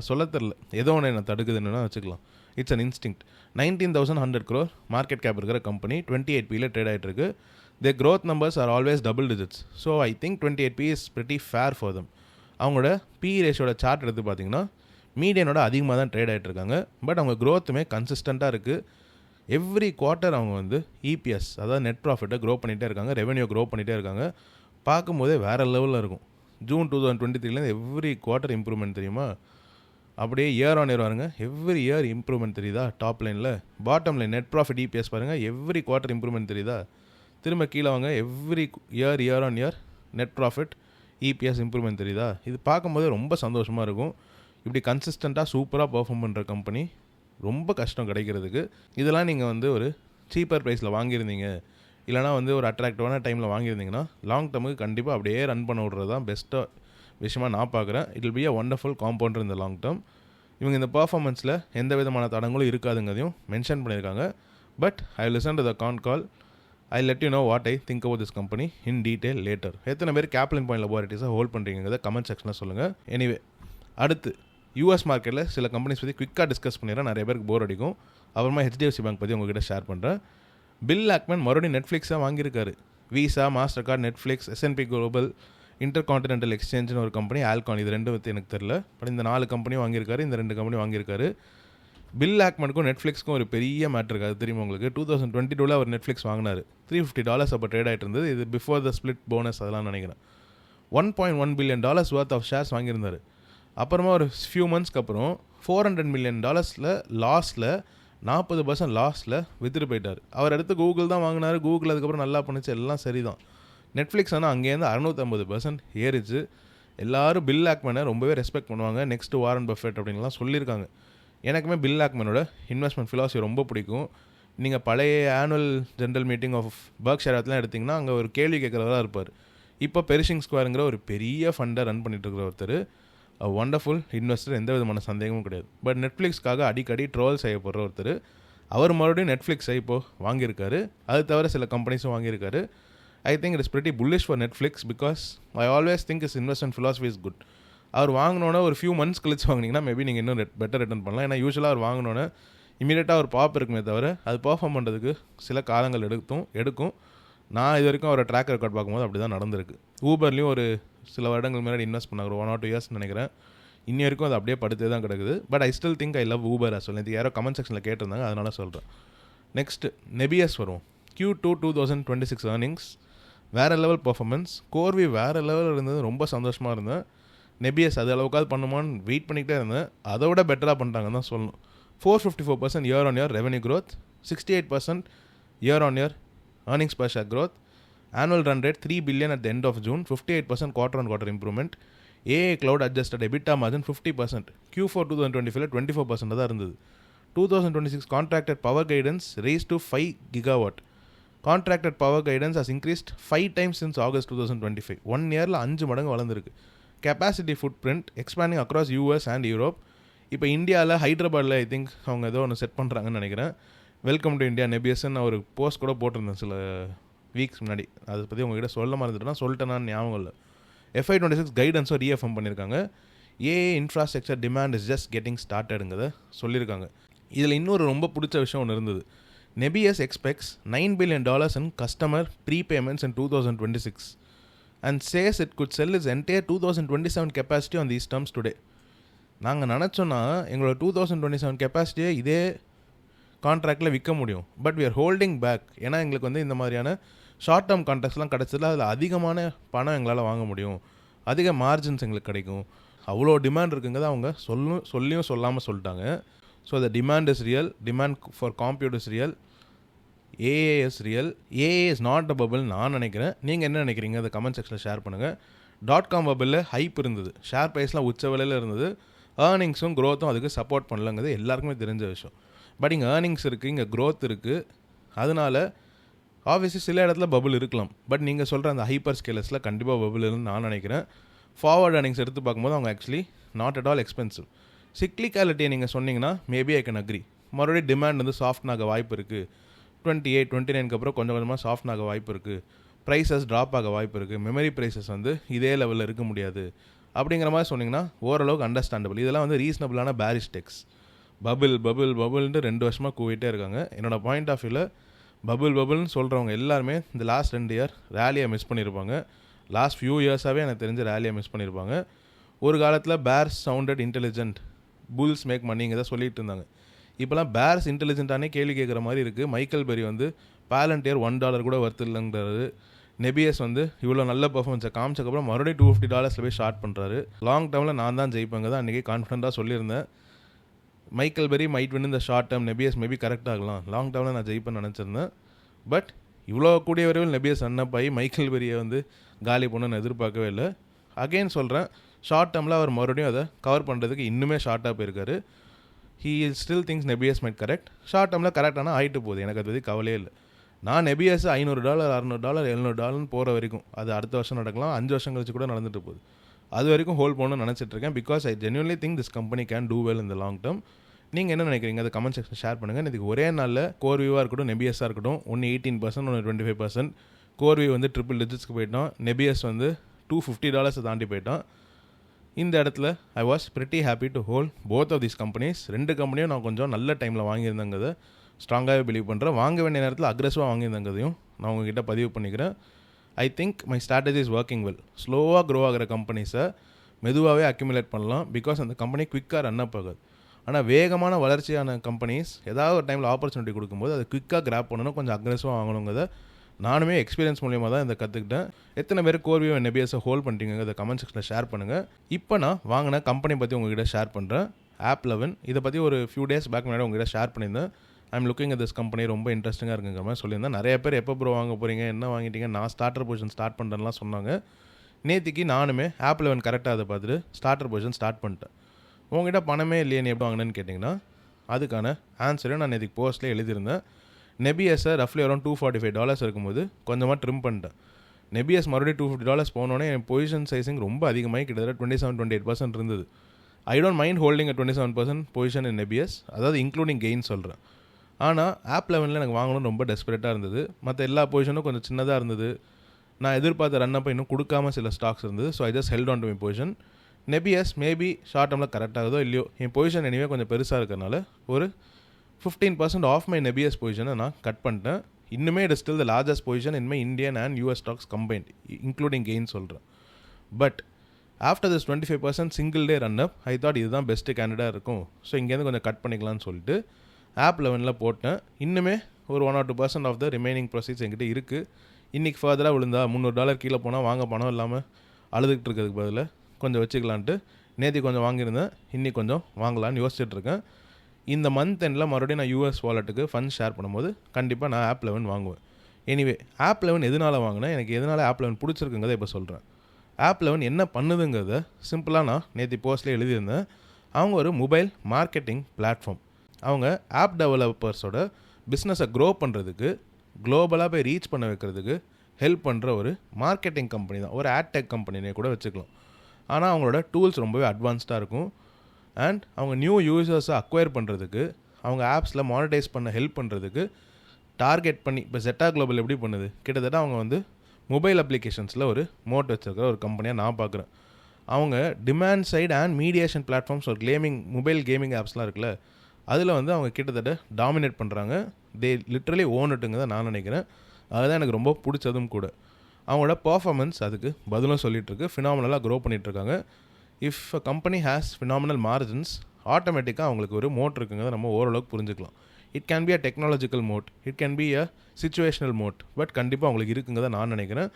சொல்ல தெரில, ஏதோ ஒன்று என்ன தடுக்குதுன்னு வச்சுக்கலாம். It's an instinct. 19,100 crore market cap இருக்கிற கம்பெனி 28P ட்ரேட் ஆகிட்டு இருக்கு. their growth numbers are always double digits. So I think 28P is pretty fair for them. அவங்களோட PE ரேஷியோட சார்ட் எடுத்து பார்த்தீங்கன்னா மீடியனோட அதிகமாக தான் ட்ரேட் ஆகிட்டு இருக்காங்க. பட் அவங்க க்ரோத்துமே கன்சிஸ்டண்ட்டாக இருக்குது. எவ்ரி குவார்ட்டர் அவங்க வந்து EPS அதாவது நெட் ப்ராஃபிட்டை க்ரோ பண்ணிகிட்டே இருக்காங்க, ரெவன்யூ க்ரோ பண்ணிகிட்டே இருக்காங்க. பார்க்கும்போதே வேறு லெவலில் இருக்கும். ஜூன் 2023 எவ்ரி குவார்ட்டர் இம்ப்ரூவ்மெண்ட் தெரியுமா. அப்படியே இயர் ஆன் இயர் பாருங்க, எவ்ரி இயர் இம்ப்ரூவ்மெண்ட் தெரியுதா டாப் லைனில். Bottom line net profit EPS பாருங்கள், எவ்ரி குவார்ட்டர் இம்ப்ரூவ்மெண்ட் தெரியுதா. திரும்ப கீழே வாங்க, every year on year net profit EPS improvement தெரியுதா. இது பார்க்கும்போது ரொம்ப சந்தோஷமாக இருக்கும். இப்படி கன்சிஸ்டண்ட்டாக சூப்பராக பர்ஃபார்ம் பண்ணுற கம்பெனி ரொம்ப கஷ்டம் கிடைக்கிறதுக்கு. இதெல்லாம் நீங்கள் வந்து ஒரு சீப்பர் ப்ரைஸில் வாங்கியிருந்தீங்க, இல்லைனா வந்து ஒரு அட்ராக்டிவான டைமில் வாங்கியிருந்தீங்கன்னா லாங் டேர்முக்கு கண்டிப்பாக அப்படியே ரன் பண்ண விட்றது தான் பெஸ்ட்டாக விஷயமாக நான் பார்க்குறேன். It will be a wonderful compounder இந்த லாங் டேர்ம். இவங்க இந்த பர்ஃபார்மன்ஸில் எந்த விதமான தடங்களும் இருக்காதுங்கிறதையும் மென்ஷன் பண்ணியிருக்காங்க. But I listen to the call. I let you know what I think about this company in detail later. எத்தனை பேர் கேப்லின் பாயிண்ட் லெபார்ட்டரிஸை ஹோல்ட் பண்ணுறீங்கிறத கமெண்ட் செக்ஷனில் சொல்லுங்கள். எனிவே, அடுத்து யூஎஸ் மார்க்கெட்டில் சில கம்பெனிஸ் பற்றி குயிக்காக டிஸ்கஸ் பண்ணிடுறேன், நிறைய பேருக்கு போர் அடிக்கும். அப்புறமா ஹெச்டிஎஃப்சி பேங்க் பற்றி உங்ககிட்ட ஷேர் பண்ணுறேன். பில் ஆக்மன் மறுபடியும் நெட்ஃப்ளிக்ஸாக வாங்கியிருக்காரு. Visa, Mastercard, Netflix, S and P global, intercontinental எக்ஸ்சேஞ்சுன்னு ஒரு கம்பெனி, ஆல்கான், இது ரெண்டு பற்றி எனக்கு தெரில. பட் இந்த 4 கம்பெனியும் வாங்கியிருக்காரு, இந்த 2 கம்பெனி வாங்கியிருக்காரு. பில் ஆக்மனுக்கும் நெட்ஃப்ளிக்ஸ்க்கும் ஒரு பெரிய மேட்ரு இருக்குது, அது தெரியுமா உங்களுக்கு. 2022 அவர் நெட்ஃப்ளிக்ஸ் வாங்கினார். $350 அப்போ ட்ரேட் ஆகிட்டு இருந்தது. இது பிஃபோர் த ஸ்பிளிட் போனஸ் அதெல்லாம் நினைக்கிறேன். $1.1 பில்லியன் ஒர்த் ஆஃப் ஷேர்ஸ் வாங்கியிருந்தார். அப்புறமா ஒரு ஃபியூ மந்த்ஸ்க்கு அப்புறம் $400 மில்லியன் லாஸில் 40% லாஸில் வித்துட்டு போயிட்டார். அவர் அடுத்து கூகுள் தான் வாங்கினார். கூகுள் அதுக்கப்புறம் நல்லா பண்ணிச்சு, எல்லாம் சரி தான். நெட்ஃப்ளிக்ஸ் ஆனால் அங்கேருந்து 650% ஏறிச்சு. எல்லோரும் பில் ஆக்மனை ரொம்பவே ரெஸ்பெக்ட் பண்ணுவாங்க. நெக்ஸ்ட்டு வாரன் பஃபெட் அப்படின்லாம் சொல்லியிருக்காங்க. எனக்குமே பில் ஆக்மனோட இன்வெஸ்ட்மெண்ட் ஃபிலாசபி ரொம்ப பிடிக்கும். நீங்கள் பழைய ஆனுவல் ஜென்ரல் மீட்டிங் ஆஃப் பர்க்ஷயர் அதெல்லாம் எடுத்திங்கன்னா அங்கே ஒரு கேள்வி கேட்குறவராக இருப்பார். இப்போ பெரிஷிங் ஸ்கொயருங்கிற ஒரு பெரிய ஃபண்டை ரன் பண்ணிட்டு இருக்கிற ஒருத்தர், ஒண்டர்ஃபுல் இன்வெஸ்டர், எந்த விதமான சந்தேகமும் கிடையாது. பட் நெட்ஃப்ளிக்ஸ்க்காக அடிக்கடி ட்ரோல் செய்யப்படுற ஒருத்தர், அவர் மறுபடியும் நெட்ஃப்ளிக்ஸை இப்போது வாங்கியிருக்காரு. அது தவிர சில கம்பெனிஸும் வாங்கியிருக்காரு. I think it is pretty bullish for Netflix because I always think is investment philosophy is good. அவர் வாங்கினோன்னே ஒரு ஃபியூ மந்த்ஸ் கழிச்சு வாங்கினீங்கன்னா மேபி நீங்கள் இன்னும் பெட்டர் ரிட்டர்ன் பண்ணலாம். ஏன்னா யூஸ்வலாக அவர் வாங்கினோன்னே இமீடியட்டாக ஒரு பாப் இருக்குமே தவிர அது பர்ஃபார்ம் பண்ணுறதுக்கு சில காலங்கள் எடுக்கும். நான் இது வரைக்கும் அவரை ட்ராக் ரெக்கார்ட் பார்க்கும்போது அப்படி தான் நடந்திருக்கு. ஊபர்லேயும் ஒரு சில வருடங்கள் முன்னாடி இன்வெஸ்ட் பண்ணாங்க, 1 or 2 years நினைக்கிறேன். இன்னி வரைக்கும் அது அப்படியே படுத்தே தான் கிடக்குது. But I still think I love Uber as well. இது யாரோ கமெண்ட் செக்ஷனில் கேட்டிருந்தாங்க, அதனால சொல்கிறேன். நெக்ஸ்ட்டு நெபியஸ் வரும். Q2 2026 ஏர்னிங்ஸ் வேறு லெவல் பர்ஃபார்மன்ஸ். கோர்வி வேறு லெவலில் இருந்தது, ரொம்ப சந்தோஷமாக இருந்தேன். நெபியஸ் அது அளவுக்காவது பண்ணுமான்னு வெயிட் பண்ணிக்கிட்டே இருந்தேன். அதை விட பெட்டராக பண்ணிட்டாங்கன்னு தான் சொல்லணும். 454% year on year revenue growth, 68% year on year earnings per share growth, annual run rate $3 billion at the end of June, 58% quarter on quarter improvement, AA cloud adjusted EBITDA margin 50%, Q4 2025 24% தான் இருந்தது. 2026 contracted power guidance raised to 5 gigawatt. Contracted power guidance has increased 5 times since August 2025. 1 yearல 5 மடங்கு வளர்ந்துருக்கு. Capacity footprint expanding across US and Europe. இப்போ இந்தியாவில் ஹைதராபாத்தில் ஐ திங்க் அவங்க ஏதோ ஒன்று செட் பண்ணுறாங்கன்னு நினைக்கிறேன். வெல்கம் டு இந்தியா நெபியஸ்ன்னு ஒரு போஸ்ட் கூட போட்டிருந்தேன் சில வீக்ஸ் முன்னாடி. அதை பற்றி உங்ககிட்ட சொல்ல மறந்துட்டுனா சொல்லிட்டேனான்னு ஞாபகம் இல்லை. FY26 கைடன்ஸும் ரீஎஃப்எம் பண்ணியிருக்காங்க. AI infrastructure demand is just getting ஸ்டார்டடுங்கிறத சொல்லியிருக்காங்க. இதில் இன்னொரு ரொம்ப பிடிச்ச விஷயம் ஒன்று இருந்தது. Nebius expects $9 billion in customer prepayments in 2026 and says it could sell its entire 2027 capacity on these terms today. நாங்கள் நினச்சோன்னா எங்களோட 2027 கெப்பாசிட்டியை இதே கான்ட்ராக்டில் விற்க முடியும். But we are holding back. ஏன்னா எங்களுக்கு வந்து இந்த மாதிரியான ஷார்ட் டேர்ம் கான்ட்ராக்ட்ஸ்லாம் கிடச்சதில் அதில் அதிகமான பணம் எங்களால் வாங்க முடியும், அதிக மார்ஜின்ஸ் எங்களுக்கு கிடைக்கும். அவ்வளோ டிமாண்ட் இருக்குங்கிறத அவங்க சொல்லியும் சொல்லாமல் சொல்லிட்டாங்க. So the demand is real, demand for compute is real, AI is real. AI is not a bubble நான் நினைக்கிறேன். நீங்கள் என்ன நினைக்கிறீங்க அதை கமெண்ட் செக்ஷனில் ஷேர் பண்ணுங்கள். .com பபிளில் ஹைப் இருந்தது, ஷேர் ப்ரைஸ்லாம் உச்ச விலையில் இருந்தது, ஏர்னிங்ஸும் க்ரோத்தும் அதுக்கு சப்போர்ட் பண்ணலங்கிறது எல்லாருக்குமே தெரிஞ்ச விஷயம். பட் இங்கே ஏர்னிங்ஸ் இருக்குது, இங்கே க்ரோத் இருக்குது. அதனால ஆப்வியஸ்லி சில இடத்துல பபுள் இருக்கலாம். பட் நீங்கள் சொல்கிற அந்த ஹைப்பர் ஸ்கேலர்ஸில் கண்டிப்பாக பபுள் இருக்குன்னு நான் நினைக்கிறேன். ஃபார்வர்ட் ஏர்னிங்ஸ் எடுத்து பார்க்கும்போது அவங்க actually not at all expensive. சிக்லிக்காலிட்டியை நீங்கள் சொன்னீங்கன்னா மேபி ஐ கேன் அக்ரி. மறுபடியும் டிமாண்ட் வந்து சாஃப்ட்னாக வாய்ப்பு இருக்குது. 28, 29 அப்புறம் கொஞ்சம் கொஞ்சமாக சாஃப்ட்னாக வாய்ப்பு இருக்குது. ப்ரைஸஸ் ட்ராப் ஆக வாய்ப்பு இருக்குது. மெமரி ப்ரைஸஸ் வந்து இதே லெவலில் இருக்க முடியாது அப்படிங்கிற மாதிரி சொன்னிங்கன்னா ஓரளவுக்கு அண்டர்ஸ்டாண்டபிள். இதெல்லாம் வந்து ரீசனபிளான பேரிஷ் டெக்ஸ். பபுள்ன்ட்டு 2 வருஷமாக கூவிட்டே இருக்காங்க. என்னோடய பாயிண்ட் ஆஃப் வியூவில் பபுள்னு சொல்கிறவங்க எல்லாருமே இந்த லாஸ்ட் 2 இயர் ரேலியை மிஸ் பண்ணியிருப்பாங்க. லாஸ்ட் ஃபியூ இயர்ஸாகவே எனக்கு தெரிஞ்ச ரேலியை மிஸ் பண்ணியிருப்பாங்க. ஒரு காலத்தில் bears sounded intelligent, bulls make மணிங்கிறத சொல்லிட்டு இருந்தாங்க. இப்போலாம் பேர்ஸ் இன்டெலிஜென்ட்டானே கேள்வி கேட்குற மாதிரி இருக்குது. மைக்கேல் பெரி வந்து பாலண்டியர் $1 கூட ஒர்த் இல்லைங்கிறாரு. நெபியஸ் வந்து இவ்வளோ நல்ல பர்ஃபார்மன்ஸை காமிச்சக்கப்புறம் மறுபடியும் $250 போய் ஷார்ட் பண்ணுறாரு. லாங் டேர்மில் நான் தான் ஜெயிப்பேங்க தான் அன்றைக்கி கான்ஃபிடண்ட்டாக சொல்லியிருந்தேன். மைக்கேல் பெரி மைட் வின் இந்த ஷார்ட் டேர்ம், நெபியஸ் மேபி கரெக்ட் ஆகலாம், லாங் டேர்மில் நான் ஜெயிப்பேன்னு நினச்சிருந்தேன். பட் இவ்வளோ கூடிய விரைவில் நெபியஸ் ரன்னப் ஆகி மைக்கேல் பெரியை வந்து காலி பண்ணணும்னு எதிர்பார்க்கவே இல்லை. அகெயின் சொல்கிறேன், ஷார்ட் டேர்மில் அவர் மறுபடியும் அதை கவர் பண்ணுறதுக்கு இன்னுமே ஷார்ட்டாக போயிருக்காரு. He still thinks Nebius might correct. Short டேர்மில் கரெக்டான ஆகிட்டு போகுது, எனக்கு அதை பற்றி கவலையே இல்லை. நான் நெபியஸ் $500 $600 $700 போகிற வரைக்கும், அது அடுத்த வருஷம் நடக்கலாம், 5 வருஷம் கழிச்சு கூட நடந்துட்டு போகுது, அது வரைக்கும் ஹோல்ட் பண்ணணும்னு நினச்சிட்ருக்கேன். Because I genuinely think this company can do well in the long term. நீங்கள் என்ன நினைக்கிறீங்க அதை கமெண்ட் செக்ஷன் ஷேர் பண்ணுங்கள். இதுக்கு ஒரே நாளில் கோர் வியூவாக இருக்கட்டும், நெபியஸாக இருக்கட்டும், ஒன்று 18%, ஒன்று 25%. கோர் வியூ வந்து ட்ரிபிள் டிஜிட்ஸ்க்கு போயிட்டோம், நெபியஸ் வந்து $250 தாண்டி போயிட்டோம். இந்த இடத்துல I was pretty happy to hold both of these companies. 2 கம்பெனியும் நான் கொஞ்சம் நல்ல டைமில் வாங்கியிருந்தேங்கிறத ஸ்ட்ராங்காகவே பிலீவ் பண்ணுறேன். வாங்க வேண்டிய நேரத்தில் அக்ரெசிவாக வாங்கியிருந்தேங்கிறதையும் நான் உங்ககிட்ட பதிவு பண்ணிக்கிறேன். I think my strategy is working well. ஸ்லோவாக க்ரோ ஆகிற கம்பெனிஸை மெதுவாகவே அக்யூமுலேட் பண்ணலாம், பிகாஸ் அந்த கம்பெனி குவிக்காக ரன் அப் ஆகாது. ஆனால் வேகமான வளர்ச்சியான கம்பெனிஸ் ஏதாவது ஒரு டைமில் ஆப்பர்ச்சுனிட்டி கொடுக்கும்போது அதை குவிக்காக கிராப் பண்ணணும், கொஞ்சம் அக்ரெசிவாக வாங்கணுங்கிறத நானுமே எக்ஸ்பீரியன்ஸ் மூலியமாக தான் இதை கற்றுக்கிட்டேன். எத்தனை பேர் கோர் வியூ நெபியஸை ஹோல்ட் பண்ணிட்டீங்க அதை கமெண்ட் செக்ஷனில் ஷேர் பண்ணுங்கள். இப்போ நான் வாங்கின கம்பெனி பற்றி உங்ககிட்ட ஷேர் பண்ணுறேன். AppLovin. இதை பற்றி ஒரு ஃபியூ டேஸ் பேக் முன்னாடி உங்ககிட்ட ஷேர் பண்ணியிருந்தேன். I'm looking at this company, ரொம்ப இன்ட்ரெஸ்டிங்காக இருக்குங்கிற மாதிரி சொல்லியிருந்தேன். நிறைய பேர் எப்போ ப்ரோ வாங்க போகிறீங்க, என்ன வாங்கிட்டீங்க, நான் ஸ்டார்டர் பொசிஷன் ஸ்டார்ட் பண்ணுறேன்லாம் சொன்னாங்க. நேற்றுக்கு நானுமே AppLovin கரெக்டாக அதை பார்த்துட்டு ஸ்டார்டர் பொசிஷன் ஸ்டார்ட் பண்ணிட்டேன். உங்ககிட்ட பணமே இல்லையே நீ எப்படி வாங்கினேன்னு கேட்டிங்கன்னா அதுக்கான ஆன்சரை நான் நேற்றுக்கு போஸ்ட்லேயே எழுதியிருந்தேன். நெபியஸை ரஃப்லி அரௌண்ட் $245 இருக்கும்போது கொஞ்சமாக ட்ரிம் பண்ணிட்டேன். நெபியஸ் மறுபடியும் $250 போனோடனே என் பொசிஷன் சைஸிங் ரொம்ப அதிகமாகி கிட்டத்தட்ட 27-28% இருந்தது. I don't mind holding 27% position in Nebius, அதாவது இன்க்ளூடிங் கெயின் சொல்கிறேன். ஆனால் AppLovinல எனக்கு வாங்கணும்னு ரொம்ப டெஸ்பரேட்டாக இருந்தது. மற்ற எல்லா பொசிஷனும் கொஞ்சம் சின்னதாக இருந்தது. நான் எதிர்பார்த்த ரன் அப்போ இன்னும் கொடுக்காம சில ஸ்டாக்ஸ் இருந்தது. So I just held on to my position. Nebius maybe short டேர்மில் கரெக்டாகுதோ இல்லையோ, என் பொசிஷன் எனிவே கொஞ்சம் பெருசாக இருக்கிறனால ஒரு 15% ஆஃப் மை நெபியஸ் பொசிஷனை நான் கட் பண்ணிட்டேன். இன்னுமே it is still the largest position in my Indian and US stocks combined, including gain சொல்கிறேன். But after this 25% single day run up I thought இதுதான் பெஸ்ட்டு கேண்டிடாக இருக்கும். ஸோ இங்கேருந்து கொஞ்சம் கட் பண்ணிக்கலாம்னு சொல்லிட்டு AppLovinல போட்டேன். இன்னுமே ஒரு 1 or 2% of the remaining proceeds என்கிட்ட இருக்குது. இன்றைக்கி ஃபர்தராக விழுந்தா $300 கீழே போனால் வாங்க பணம் இல்லாமல் அழுதுகிட்டு இருக்கிறதுக்கு பதில் கொஞ்சம் வச்சுக்கலான்ட்டு நேற்று கொஞ்சம் வாங்கியிருந்தேன், இன்றைக்கி கொஞ்சம் வாங்கலான்னு யோசிச்சுட்ருக்கேன். இந்த மந்த் எண்டில் மறுபடியும் நான் US வாலெட்டுக்கு ஃபண்ட் ஷேர் பண்ணும்போது கண்டிப்பாக நான் AppLovin வாங்குவேன். எனிவே AppLovin எதனால் வாங்கினேன், எனக்கு எதனால் AppLovin பிடிச்சிருக்குங்கிறத இப்போ சொல்கிறேன். AppLovin என்ன பண்ணுதுங்கிறத சிம்பிளாக நான் நேற்று போஸ்ட்லேயே எழுதியிருந்தேன். அவங்க ஒரு மொபைல் மார்க்கெட்டிங் பிளாட்ஃபார்ம். அவங்க ஆப் டெவலப்பர்ஸோட பிஸ்னஸை க்ரோ பண்ணுறதுக்கு, குளோபலாக போய் ரீச் பண்ண வைக்கிறதுக்கு ஹெல்ப் பண்ணுற ஒரு மார்க்கெட்டிங் கம்பெனி தான். ஒரு ஆட்-டெக் கம்பெனினே கூட வச்சுக்கலாம். ஆனால் அவங்களோட டூல்ஸ் ரொம்பவே அட்வான்ஸ்டாக இருக்கும். அண்ட் அவங்க நியூ யூசர்ஸை அக்வயர் பண்ணுறதுக்கு, அவங்க ஆப்ஸில் மானிட்டைஸ் பண்ண ஹெல்ப் பண்ணுறதுக்கு டார்கெட் பண்ணி, இப்போ ஜெட்டா குளோபல் எப்படி பண்ணுது, கிட்டத்தட்ட அவங்க வந்து மொபைல் அப்ளிகேஷன்ஸில் ஒரு மோட் வச்சுருக்கிற ஒரு கம்பெனியாக நான் பார்க்குறேன். அவங்க demand side and mediation platforms, ஒரு மொபைல் கேமிங் ஆப்ஸ்லாம் இருக்குல்ல, அதில் வந்து அவங்க கிட்டத்தட்ட டாமினேட் பண்ணுறாங்க. தே லிட்ரலி ஓன்னுட்டுங்க தான் நான் நினைக்கிறேன். அதுதான் எனக்கு ரொம்ப பிடிச்சதும் கூட. அவங்களோட பர்ஃபார்மன்ஸ் அதுக்கு பதிலும் சொல்லிகிட்ருக்கு. ஃபினாமினலாக க்ரோ பண்ணிகிட்ருக்காங்க. If a company has phenomenal margins, ஆட்டோமேட்டிக்காக அவங்களுக்கு ஒரு மோட் இருக்குங்கிறத நம்ம ஓரளவுக்கு புரிஞ்சுக்கலாம். It can be a technological moat, it can be a situational moat, but கண்டிப்பாக அவங்களுக்கு இருக்குங்கிறத நான் நினைக்கிறேன்.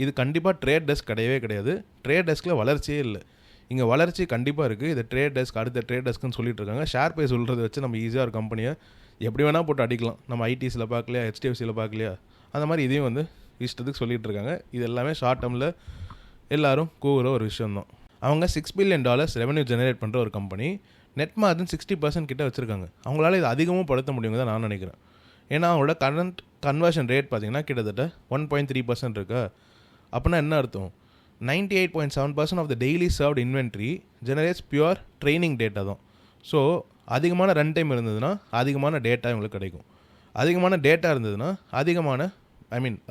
இது கண்டிப்பாக ட்ரேட் டெஸ்க் கிடையவே கிடையாது. ட்ரேட் டெஸ்கில் வளர்ச்சியே இல்லை. இங்கே வளர்ச்சி கண்டிப்பாக இருக்குது. இது ட்ரேட் டெஸ்க், அடுத்த ட்ரேட் டெஸ்க்குன்னு சொல்லிட்டு இருக்காங்க. ஷேர் ப்ரைஸ் சொல்கிறத வச்சு நம்ம ஈஸியாக ஒரு கம்பெனியை எப்படி வேணால் போட்டு அடிக்கலாம். நம்ம ஐடிஸில் பார்க்கலையா, HDFCயில் பார்க்கலையா, அந்த மாதிரி இதையும் வந்து இஷ்டத்துக்கு சொல்லிகிட்டு இருக்காங்க. இது எல்லாமே ஷார்ட் டேர்மில் எல்லோரும் கூவுற ஒரு விஷயம்தான். அவங்க $6 billion ரெவன்யூ ஜெனரேட் பண்ணுற ஒரு கம்பெனி. நெட் மார்ஜின் 60% கிட்ட வச்சுருக்காங்க. அவங்களால இது அதிகமும் படுத்த முடியுங்க தான் நான் நினைக்கிறேன். ஏன்னா அவங்களோட கரண்ட் கன்வர்ஷன் ரேட் பார்த்திங்கன்னா கிட்டத்தட்ட 1.3% இருக்கா. அப்படின்னா என்ன அர்த்தம், 98.7% of the daily served inventory generates pure training data தான். ஸோ அதிகமான ரன் டைம் இருந்ததுன்னா அதிகமான டேட்டா இவங்களுக்கு கிடைக்கும். அதிகமான டேட்டா இருந்ததுன்னா அதிகமான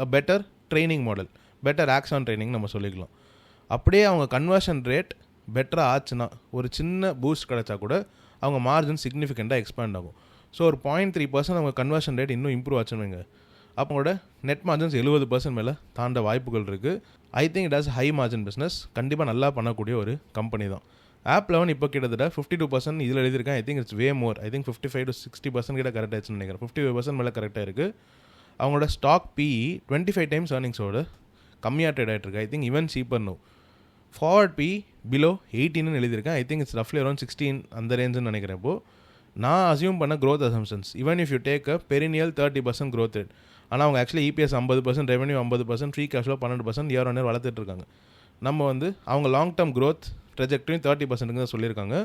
a better training model, better action training நம்ம சொல்லிக்கலாம். அப்படியே அவங்க கன்வர்ஷன் ரேட் பெட்டராக ஆச்சுன்னா, ஒரு சின்ன பூஸ்ட் கிடச்சா கூட அவங்க மார்ஜின் சிக்னிஃபிகண்ட்டாக எக்ஸ்பேண்ட் ஆகும். ஸோ ஒரு 0.3% அவங்க கன்வர்ஷன் ரேட் இன்னும் இம்ப்ரூவ் ஆச்சுன்னு வைங்க, அப்போட நெட் மார்ஜின்ஸ் 70% மேலே தாண்ட வாய்ப்புகள் இருக்குது. ஐ think it has high margin business. கண்டிப்பாக நல்லா பண்ணக்கூடிய ஒரு கம்பெனி தான். AppLovin இப்போ கிட்டத்தட்ட 52% இதில் எழுதியிருக்கேன். I think it's way more. I think 55 to 60% கிட்ட கரெக்ட் ஆச்சுன்னு நினைக்கிறேன். 55% மேலே கரெக்டாக இருக்குது. அவங்களோட ஸ்டாக் PE 25 times ஏர்னிங்ஸோட கம்மியாக ட்ரேட் ஆகிட்டு இருக்கு. I think even cheaper no. Forward P below 18 எழுதியிருக்கேன். ஐ திங்க் இட்ஸ் ரஃப்லி அரௌண்ட் 16 அந்த ரேஞ்சுன்னு நினைக்கிறேன். இப்போது நான் அசியூம் பண்ண growth assumptions, even if you take a perennial 30% growth rate, ஆனால் அவங்க actually EPS 50%, revenue 50%, free cash flow 12% year one year வளர்த்துட்டு இருக்காங்க. நம்ம வந்து அவங்க லாங் டேர்ம் growth ட்ரெஜெக்டரியும் 30% தான் சொல்லியிருக்காங்க.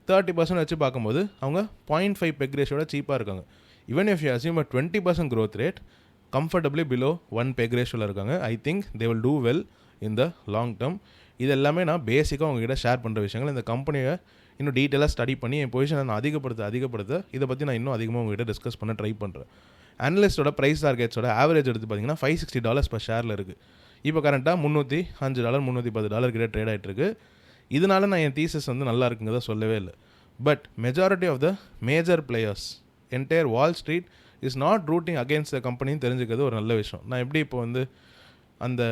30% வச்சு பார்க்கும்போது அவங்க 0.5 பெக் ரேஷியோட சீப்பாக இருக்காங்க. Even if you assume a 20% growth rate, comfortably below 1 பெக் ரேஷியோவில் இருக்காங்க. I think they will do well in the long term. இது எல்லாமே நான் பேசிக்காக உங்ககிட்ட ஷேர் பண்ணுற விஷயங்கள். இந்த கம்பெனியை இன்னும் டீட்டெயிலாக ஸ்டடி பண்ணி என் பொசிஷனை நான் அதிகப்படுத்த இதை பற்றி நான் இன்னும் அதிகமாக உங்ககிட்ட டிஸ்கஸ் பண்ண ட்ரை பண்ணுறேன். அனலிஸ்டோட ப்ரைஸ் டார்கெட்ஸோட ஆவரேஜ் எடுத்து பார்த்தீங்கன்னா $560 per ஷேரில் இருக்குது. இப்போ கரண்ட்டாக $305 $310 கிட்ட ட்ரேட் ஆகிட்டு இருக்கு. இதனால நான் என் தீசஸ் வந்து நல்லா இருக்குங்கிறத சொல்லவே இல்லை. But majority of the major players entire Wall Street is not rooting against the கம்பெனின்னு தெரிஞ்சுக்கிறது ஒரு நல்ல விஷயம். நான் எப்படி இப்போ வந்து அந்த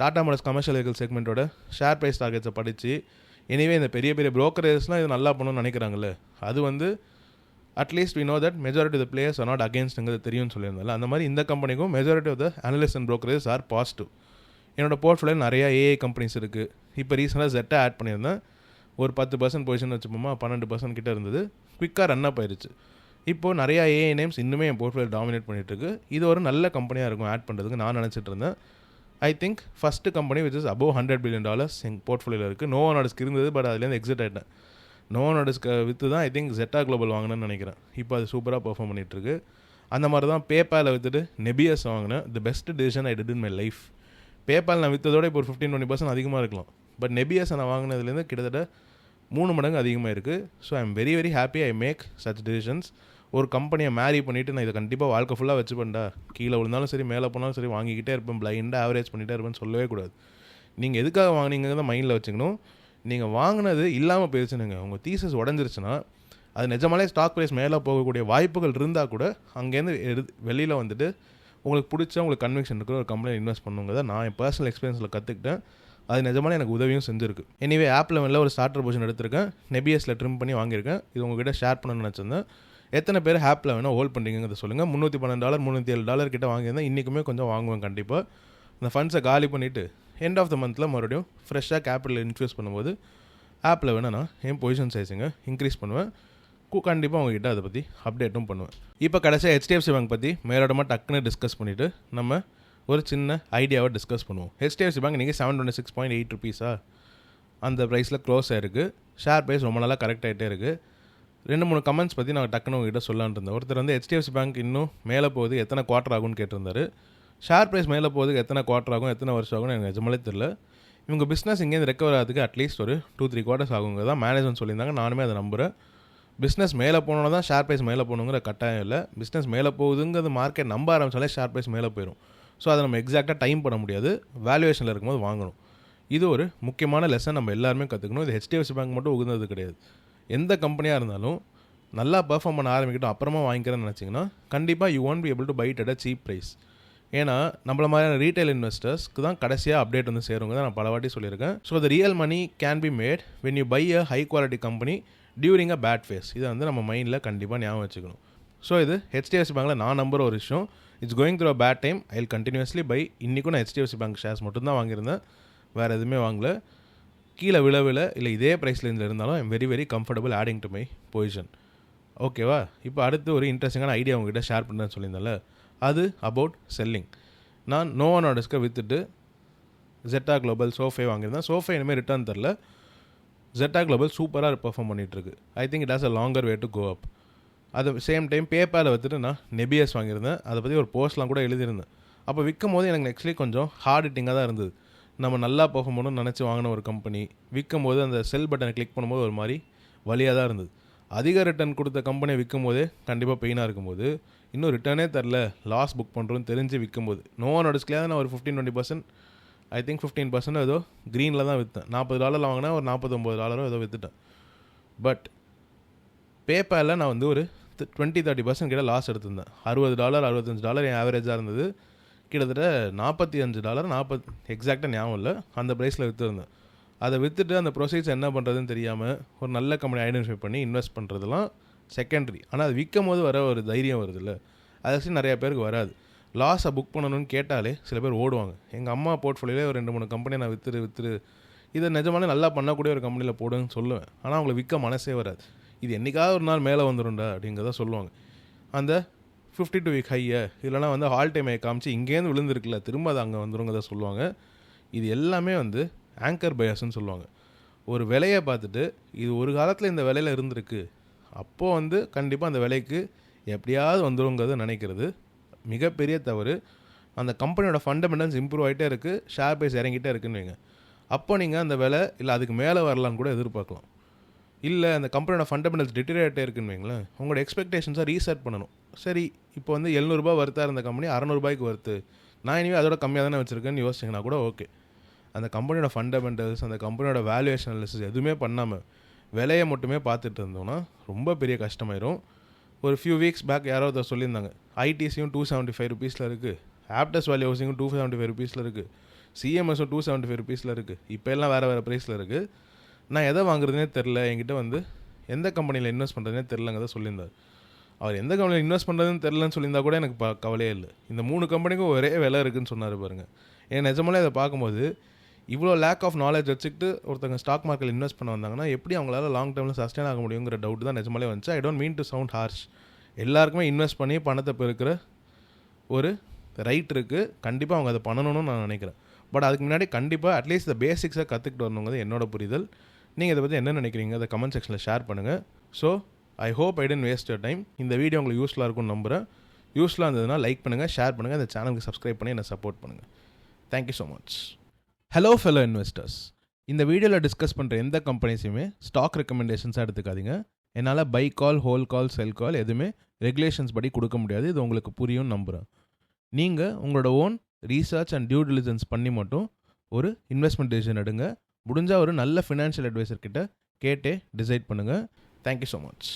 டாடா மோட்டார்ஸ் கமர்ஷியல் வெஹிக்கல் செக்மெண்ட்டோட ஷேர் ப்ரைஸ் டார்கெட்ஸை படித்து எனிவே இந்த பெரிய பெரிய ப்ரோக்கரேஜஸ்லாம் இது நல்லா பண்ணணும்னு நினைக்கிறாங்கல்ல, அது வந்து at least we know that majority of the players are not அகேன்ஸ்ட்ங்கிறது தெரியும்னு சொல்லியிருந்தால, அந்த மாதிரி இந்த கம்பெனிக்கும் majority of the analyst and brokerages are positive. என்னோட போர்ட்ஃபோலியோ நிறையா ஏஐ கம்பெனிஸ் இருக்குது. இப்போ ரீசெண்டாக ஜெட்டை ஆட் பண்ணியிருந்தேன். ஒரு 10% பொசிஷன் வச்சுப்போமா, 12% கிட்ட இருந்தது. குவிக்காக ரன் அப் ஆயிடுச்சு. இப்போது நிறையா ஏஐ நேம்ஸ் இன்னுமே என் போர்ட்ஃபோலியோ டாமினேட் பண்ணிகிட்ருக்கு. இது ஒரு நல்ல கம்பெனியாக இருக்கும் ஆட் பண்ணுறதுக்கு நான் நினச்சிட்டு இருந்தேன். I think first company which is above $100 billion எங்கள் போர்ட்ஃபோலியோவில் இருக்குது. நோவோ நார்டிஸ்க்கு இருந்தது, பட் அதுலேருந்து எக்ஸிட் ஆகிட்டேன். நோவோ நார்டிஸ்க்கு விற்று தான் ஐ திங்க் ஜெட்டா குளோபல் வாங்கினேன்னு நினைக்கிறேன். இப்போ அது சூப்பராக பெர்ஃபார்ம் பண்ணிகிட்ருக்கு. அந்த மாதிரி தான் பேபாலை விற்றுட்டு நெபியஸ் வாங்கினேன். The best decision I did in my life. PayPal நான் விற்றதோட இப்போ ஒரு 15-20% அதிகமாக இருக்கலாம். பட் நெபியஸ் நான் வாங்கினதுலேருந்து கிட்டத்தட்ட 3 மடங்கு அதிகமாக இருக்குது. So I am very very happy I make such decisions. ஒரு கம்பெனியை மேரி பண்ணிவிட்டு நான் இதை கண்டிப்பாக வாழ்க்கை ஃபுல்லாக வச்சுப்பேன்டா, கீழே விழுந்தாலும் சரி மேலே போனாலும் சரி வாங்கிக்கிட்டே இருப்பேன், பிளைண்டாக ஆவரேஜ் பண்ணிகிட்டே இருப்பேன்னு சொல்லவே கூடாது. நீங்கள் எதுக்காக வாங்கினீங்கிறத மைண்டில் வச்சுக்கணும். நீங்கள் வாங்கினது இல்லாமல் போயிடுச்சுனுங்க, உங்கள் தீசஸ் உடஞ்சிருச்சுன்னா அது நிஜமாலே ஸ்டாக் ப்ரைஸ் மேலே போகக்கூடிய வாய்ப்புகள் இருந்தால் கூட அங்கேருந்து வெளியில் வந்துட்டு உங்களுக்கு பிடிச்ச உங்களுக்கு கன்விக்ஷன் இருக்கிற ஒரு கம்பெனியில் இன்வெஸ்ட் பண்ணுங்கிறத நான் என் பர்சனல் எக்ஸ்பீரியன்ஸில் கற்றுக்கிட்டேன். அது நிஜமாலே எனக்கு உதவியும் செஞ்சுருக்கு. எனிவே ஆப் லெவலில் ஒரு ஸ்டார்டர் பொசிஷன் எடுத்திருக்கேன். நெபியஸில் ட்ரிம் பண்ணி வாங்கியிருக்கேன். இது உங்ககிட்ட ஷேர் பண்ணணும்னு நினச்சிருந்தேன். எத்தனை பேர் ஆப்பில் வேணால் ஹோல்ட் பண்ணுறீங்கிறத சொல்லுங்கள். $312 $307 கிட்ட வாங்கியிருந்தேன். இன்றைக்குமே கொஞ்சம் வாங்குவேன் கண்டிப்பாக. அந்த ஃபண்ட்ஸை காலி பண்ணிவிட்டு எண்ட் ஆஃப் த மந்தில் மறுபடியும் ஃப்ரெஷ்ஷாக கேபிட்டல் இன்வெஸ்ட் பண்ணும்போது ஆப்பில் வேணால் நான் என் பொசிஷன் சைஸுங்க இன்க்ரீஸ் பண்ணுவேன். கண்டிப்பாக உங்ககிட்ட அதை பற்றி அப்டேட்டும் பண்ணுவேன். இப்போ கடைசியாக HDFC பேங்க் பற்றி மேலோடமாக டக்குன்னு டிஸ்கஸ் பண்ணிவிட்டு நம்ம ஒரு சின்ன ஐடியாவை டிஸ்கஸ் பண்ணுவோம். HDFC பேங்க் இன்றைக்கி $726.8 அந்த ப்ரைஸில் க்ளோஸ் ஆகிருக்கு. ஷேர் ப்ரைஸ் ரொம்ப நாளாக கரெக்ட் ஆகிட்டே இருக்குது. 2-3 கமெண்ட்ஸ் பற்றி நான் டக்குன்னு உங்ககிட்ட சொல்லலான்னு இருந்தேன். ஒருத்தர் வந்து HDFC பேங்க் இன்னும் மேலே போகுது, எத்தனை குவார்ட்டர் ஆகும்னு கேட்டிருந்தாரு. ஷேர் ப்ரைஸ் மேலே போகுது, எத்தனை குவார்ட்டர் ஆகும், எத்தனை வருஷம் ஆகும்னு எனக்கு நிஜமாலே தெரியல. இவங்க பிஸ்னஸ் இங்கேருந்து ரெக்கவர் ஆகிறதுக்கு அட்லீஸ்ட் ஒரு 2-3 குவார்ட்டர்ஸ் ஆகுங்க தான் மேனேஜ்மெண்ட் சொல்லியிருந்தாங்க. நானுமே அதை நம்புகிறேன். பிஸ்னஸ் மேலே போனோன்னா தான் ஷேர் ப்ரைஸ் மேலே போகணுங்கிற கட்டாயம் இல்லை. பிஸ்னஸ் மேலே போகுதுங்கிறது மார்க்கெட் நம்ப ஆரம்பிச்சாலே ஷேர் ப்ரைஸ் மேலே போயிடும். ஸோ அதை நம்ம எக்ஸாக்டாக டைம் பண்ண முடியாது, வேல்யூவேஷனில் இருக்கும்போது வாங்கணும். இது ஒரு முக்கியமான லெசன் நம்ம எல்லாருமே கற்றுக்கணும். இது HDFC பேங்க் மட்டும் உகுந்தது கிடையாது. எந்த கம்பெனியாக இருந்தாலும் நல்லா பெர்ஃபார்ம் பண்ண ஆரம்பிக்கட்டும் அப்புறமா வாங்கிக்கிறேன்னு நினச்சிங்கன்னா கண்டிப்பாக you won't be able to buy it at a cheap price. ஏன்னா நம்மள மாதிரியான ரீட்டைல் இன்வெஸ்டர்ஸ்க்கு தான் கடைசியாக அப்டேட் வந்து சேருங்க தான் நான் பல வாட்டி சொல்லியிருக்கேன். So the real money can be made when you buy a high quality company during a bad phase. இதை வந்து நம்ம மைண்டில் கண்டிப்பாக ஞாபகம் வச்சுக்கணும். ஸோ இது HDFC பேங்கில் நான் நம்புகிற ஒரு விஷயம். It's going through a bad time. I will continuously buy. இன்றைக்கும் நான் HDFC பேங்க் ஷேர்ஸ் மட்டும்தான் வாங்கியிருந்தேன், வேறு எதுவுமே வாங்கல. கீழே விழ இல்லை இதே ப்ரைஸ் ரேஞ்சில் இருந்தாலும் I'm very very comfortable adding to my position. ஓகேவா? இப்போ அடுத்து ஒரு இன்ட்ரெஸ்டிங்கான ஐடியா உங்ககிட்ட ஷேர் பண்ணுறேன்னு சொல்லியிருந்தால, அது அபவுட் செல்லிங். நான் நோவோ நார்டிஸ்க்கை விற்றுட்டு ஜெட்டா குளோபல் சோஃபே வாங்கியிருந்தேன். சோஃபே இனிமேல் ரிட்டர்ன் தரல. ஜெட்டா குளோபல் சூப்பராக பெர்ஃபார்ம் பண்ணிகிட்ருக்கு. I think it has a longer way to go up. அது சேம் டைம் பேபாலை விற்றுட்டு நான் நெபியஸ் வாங்கியிருந்தேன். அதை பற்றி ஒரு போஸ்ட்லாம் கூட எழுதியிருந்தேன். அப்போ விற்கும் போது எனக்கு ஆக்சுவலி கொஞ்சம் ஹார்ட் ஹிட்டிங்காக தான் இருந்தது. நம்ம நல்லா பெர்ஃபார்ம் பண்ணணும்னு நினச்சி வாங்கின ஒரு கம்பெனி விற்கும் போது அந்த செல் பட்டனை கிளிக் பண்ணும்போது ஒரு மாதிரி வலியாக தான் இருந்தது. அதிக ரிட்டர்ன் கொடுத்த கம்பெனியை விற்கும் போதே கண்டிப்பாக பெயினாக இருக்கும்போது இன்னும் ரிட்டர்னே தரல, லாஸ் புக் பண்ணுறோன்னு தெரிஞ்சு விற்கும்போது நோவோ நார்டிஸ்க்லேயே நான் ஒரு 15-20% ஐ திங்க் 15% ஏதோ க்ரீனில் தான் விற்றேன். $40 வாங்கினேன், ஒரு $49 ஏதோ விற்றுட்டேன். பட் பேபாலில் நான் வந்து ஒரு 20-30% கிட்ட லாஸ் எடுத்திருந்தேன். $60 $65 என் ஆவரேஜாக இருந்தது. கிட்டத்தட்ட $45 எக்ஸாக்டாக ஞாபகம் இல்லை, அந்த ப்ரைஸில் விற்றுருந்தேன். அதை விற்றுட்டு அந்த ப்ரொசீஜர் என்ன பண்ணுறதுன்னு தெரியாமல் ஒரு நல்ல கம்பெனி ஐடென்டிஃபை பண்ணி இன்வெஸ்ட் பண்ணுறதுலாம் செகண்டரி. ஆனால் அது விற்கும் போது வர ஒரு தைரியம் வருது இல்லை, அது ஆக்சுவலி நிறையா பேருக்கு வராது. லாஸை புக் பண்ணணும்னு கேட்டாலே சில பேர் ஓடுவாங்க. எங்கள் அம்மா போர்ட்ஃபோலியோவே ஒரு 2-3 கம்பெனியை நான் விற்றுரு இதை நிஜமாலே நல்லா பண்ணக்கூடிய ஒரு கம்பெனியில் போடுன்னு சொல்லுவேன். ஆனால் அவங்களை விற்க மனசே வராது. இது என்றைக்காவது ஒரு நாள் மேலே வந்துடும்டா அப்படிங்கிறத சொல்லுவாங்க. அந்த 52 வீக் ஹையை இல்லைனா வந்து ஆல் டைம் ஹை காமிச்சு இங்கேருந்து விழுந்துருக்குல்ல திரும்ப அது அங்கே வந்துருங்கிறத சொல்லுவாங்க. இது எல்லாமே வந்து ஆங்கர் பயாஸ்ன்னு சொல்லுவாங்க. ஒரு விலையை பார்த்துட்டு இது ஒரு காலத்தில் இந்த விலையில் இருந்திருக்கு, அப்போது வந்து கண்டிப்பாக அந்த விலைக்கு எப்படியாவது வந்துருங்கிறத நினைக்கிறது மிகப்பெரிய தவறு. அந்த கம்பெனியோட ஃபண்டமெண்டல்ஸ் இம்ப்ரூவ் ஆகிட்டே இருக்குது, ஷேர் ப்ரைஸ் இறங்கிட்டே இருக்குன்னு வைங்க. அப்போ நீங்கள் அந்த விலை இல்லை அதுக்கு மேலே வரலான்னு கூட எதிர்பார்க்கலாம். இல்லை அந்த கம்பெனியோட ஃபண்டமெண்டல்ஸ் டிட்டரேட்டே இருக்குன்னு வைங்களேன், உங்களோட எக்ஸ்பெக்டேஷன்ஸை ரீசெட் பண்ணணும். சரி இப்போ வந்து 700 ரூபாய் வருத்தா இருந்த கம்பெனி 600 ரூபாய்க்கு வருது, நான் இனிமேல் அதோட கம்மியாக தானே வச்சுருக்கேன்னு யோசிச்சிங்கன்னா கூட ஓகே. அந்த கம்பெனியோட ஃபண்டமெண்டல்ஸ் அந்த கம்பெனியோட வேல்யூவேஷன் அனாலிசிஸ் எதுவுமே பண்ணாமல் விலையை மட்டுமே பார்த்துட்டு இருந்தோம்னா ரொம்ப பெரிய கஷ்டமாயிரும். ஒரு ஃபியூ வீக்ஸ் பேக் யாராவது சொல்லியிருந்தாங்க, ஐடிசியும் 275 ருபீஸில் இருக்குது, ஆப்டஸ் வேல்யூ ஹவுசிங்கும் 275 ருபீஸில் இருக்குது, சிஎம்எஸும் 275 ருபீஸில் இருக்குது, இப்போ எல்லாம் வேறு ப்ரைஸில் இருக்குது. நான் எதை வாங்குறதுனே தெரில, என்கிட்ட வந்து எந்த கம்பெனியில் இன்வெஸ்ட் பண்ணுறதுனே தெரிலங்கிறத சொல்லியிருந்தார். அவர் எந்த கம்பெனியில் இன்வெஸ்ட் பண்ணுறதுன்னு தெரிலன்னு சொல்லியிருந்தா கூட எனக்கு கவலையே இல்லை. இந்த 3 கம்பெனிக்கும் ஒரே விலை இருக்குதுன்னு சொன்னார் பாருங்கள். ஏன் நிஜமாலே இதை பார்க்கும்போது இவ்வளோ லேக் ஆஃப் நாலேஜ் வச்சுக்கிட்டு ஒருத்தங்க ஸ்டாக் மார்க்கெட்டில் இன்வெஸ்ட் பண்ண வந்தாங்கன்னா எப்படி அவங்களால லாங் டேர்மில் சஸ்டெயின் ஆக முடியுங்கிற டவுட் தான் நிஜமாலே வந்துச்சு. I don't mean to sound harsh. எல்லாருக்குமே இன்வெஸ்ட் பண்ணி பணத்தை பெருக்கிற ஒரு ரைட் இருக்குது, கண்டிப்பாக அவங்க அதை பண்ணணும்னு நான் நினைக்கிறேன். பட் அதுக்கு முன்னாடி கண்டிப்பாக அட்லீஸ்ட் இந்த பேசிக்ஸை கற்றுக்கிட்டு வரணுங்கிறது என்னோட புரிதல். நீங்கள் இதை பற்றி என்ன நினைக்கிறீங்க அதை கமெண்ட் செக்ஷனில் ஷேர் பண்ணுங்கள். So I hope I didn't waste your time. இந்த வீடியோ உங்களுக்கு யூஸ்ஃபுல்லாக இருக்கும்னு நம்புகிறேன். யூஸ்ஃபுல்லாக இருந்ததுன்னா லைக் பண்ணுங்கள், ஷேர் பண்ணுங்கள், இந்த சேனலுக்கு சப்ஸ்கிரைப் பண்ணி என்னை சப்போர்ட் பண்ணுங்கள். Thank you so much. Hello fellow investors, இந்த வீடியோவில் டிஸ்கஸ் பண்ணுற எந்த கம்பெனிஸையுமே ஸ்டாக் ரெக்கமெண்டேஷன்ஸாக எடுத்துக்காதீங்க. என்னால் பை கால், ஹோல் கால், செல் கால் எதுவுமே ரெகுலேஷன்ஸ் படி கொடுக்க முடியாது. இது உங்களுக்கு புரியும்னு நம்புகிறேன். நீங்கள் உங்களோட own research and due diligence பண்ணி மட்டும் ஒரு இன்வெஸ்ட்மெண்ட் டிசிஷன் எடுங்க. முடிஞ்சால் ஒரு நல்ல ஃபினான்ஷியல் அட்வைசர் கிட்ட கேட்டே டிசைட் பண்ணுங்கள். Thank you so much.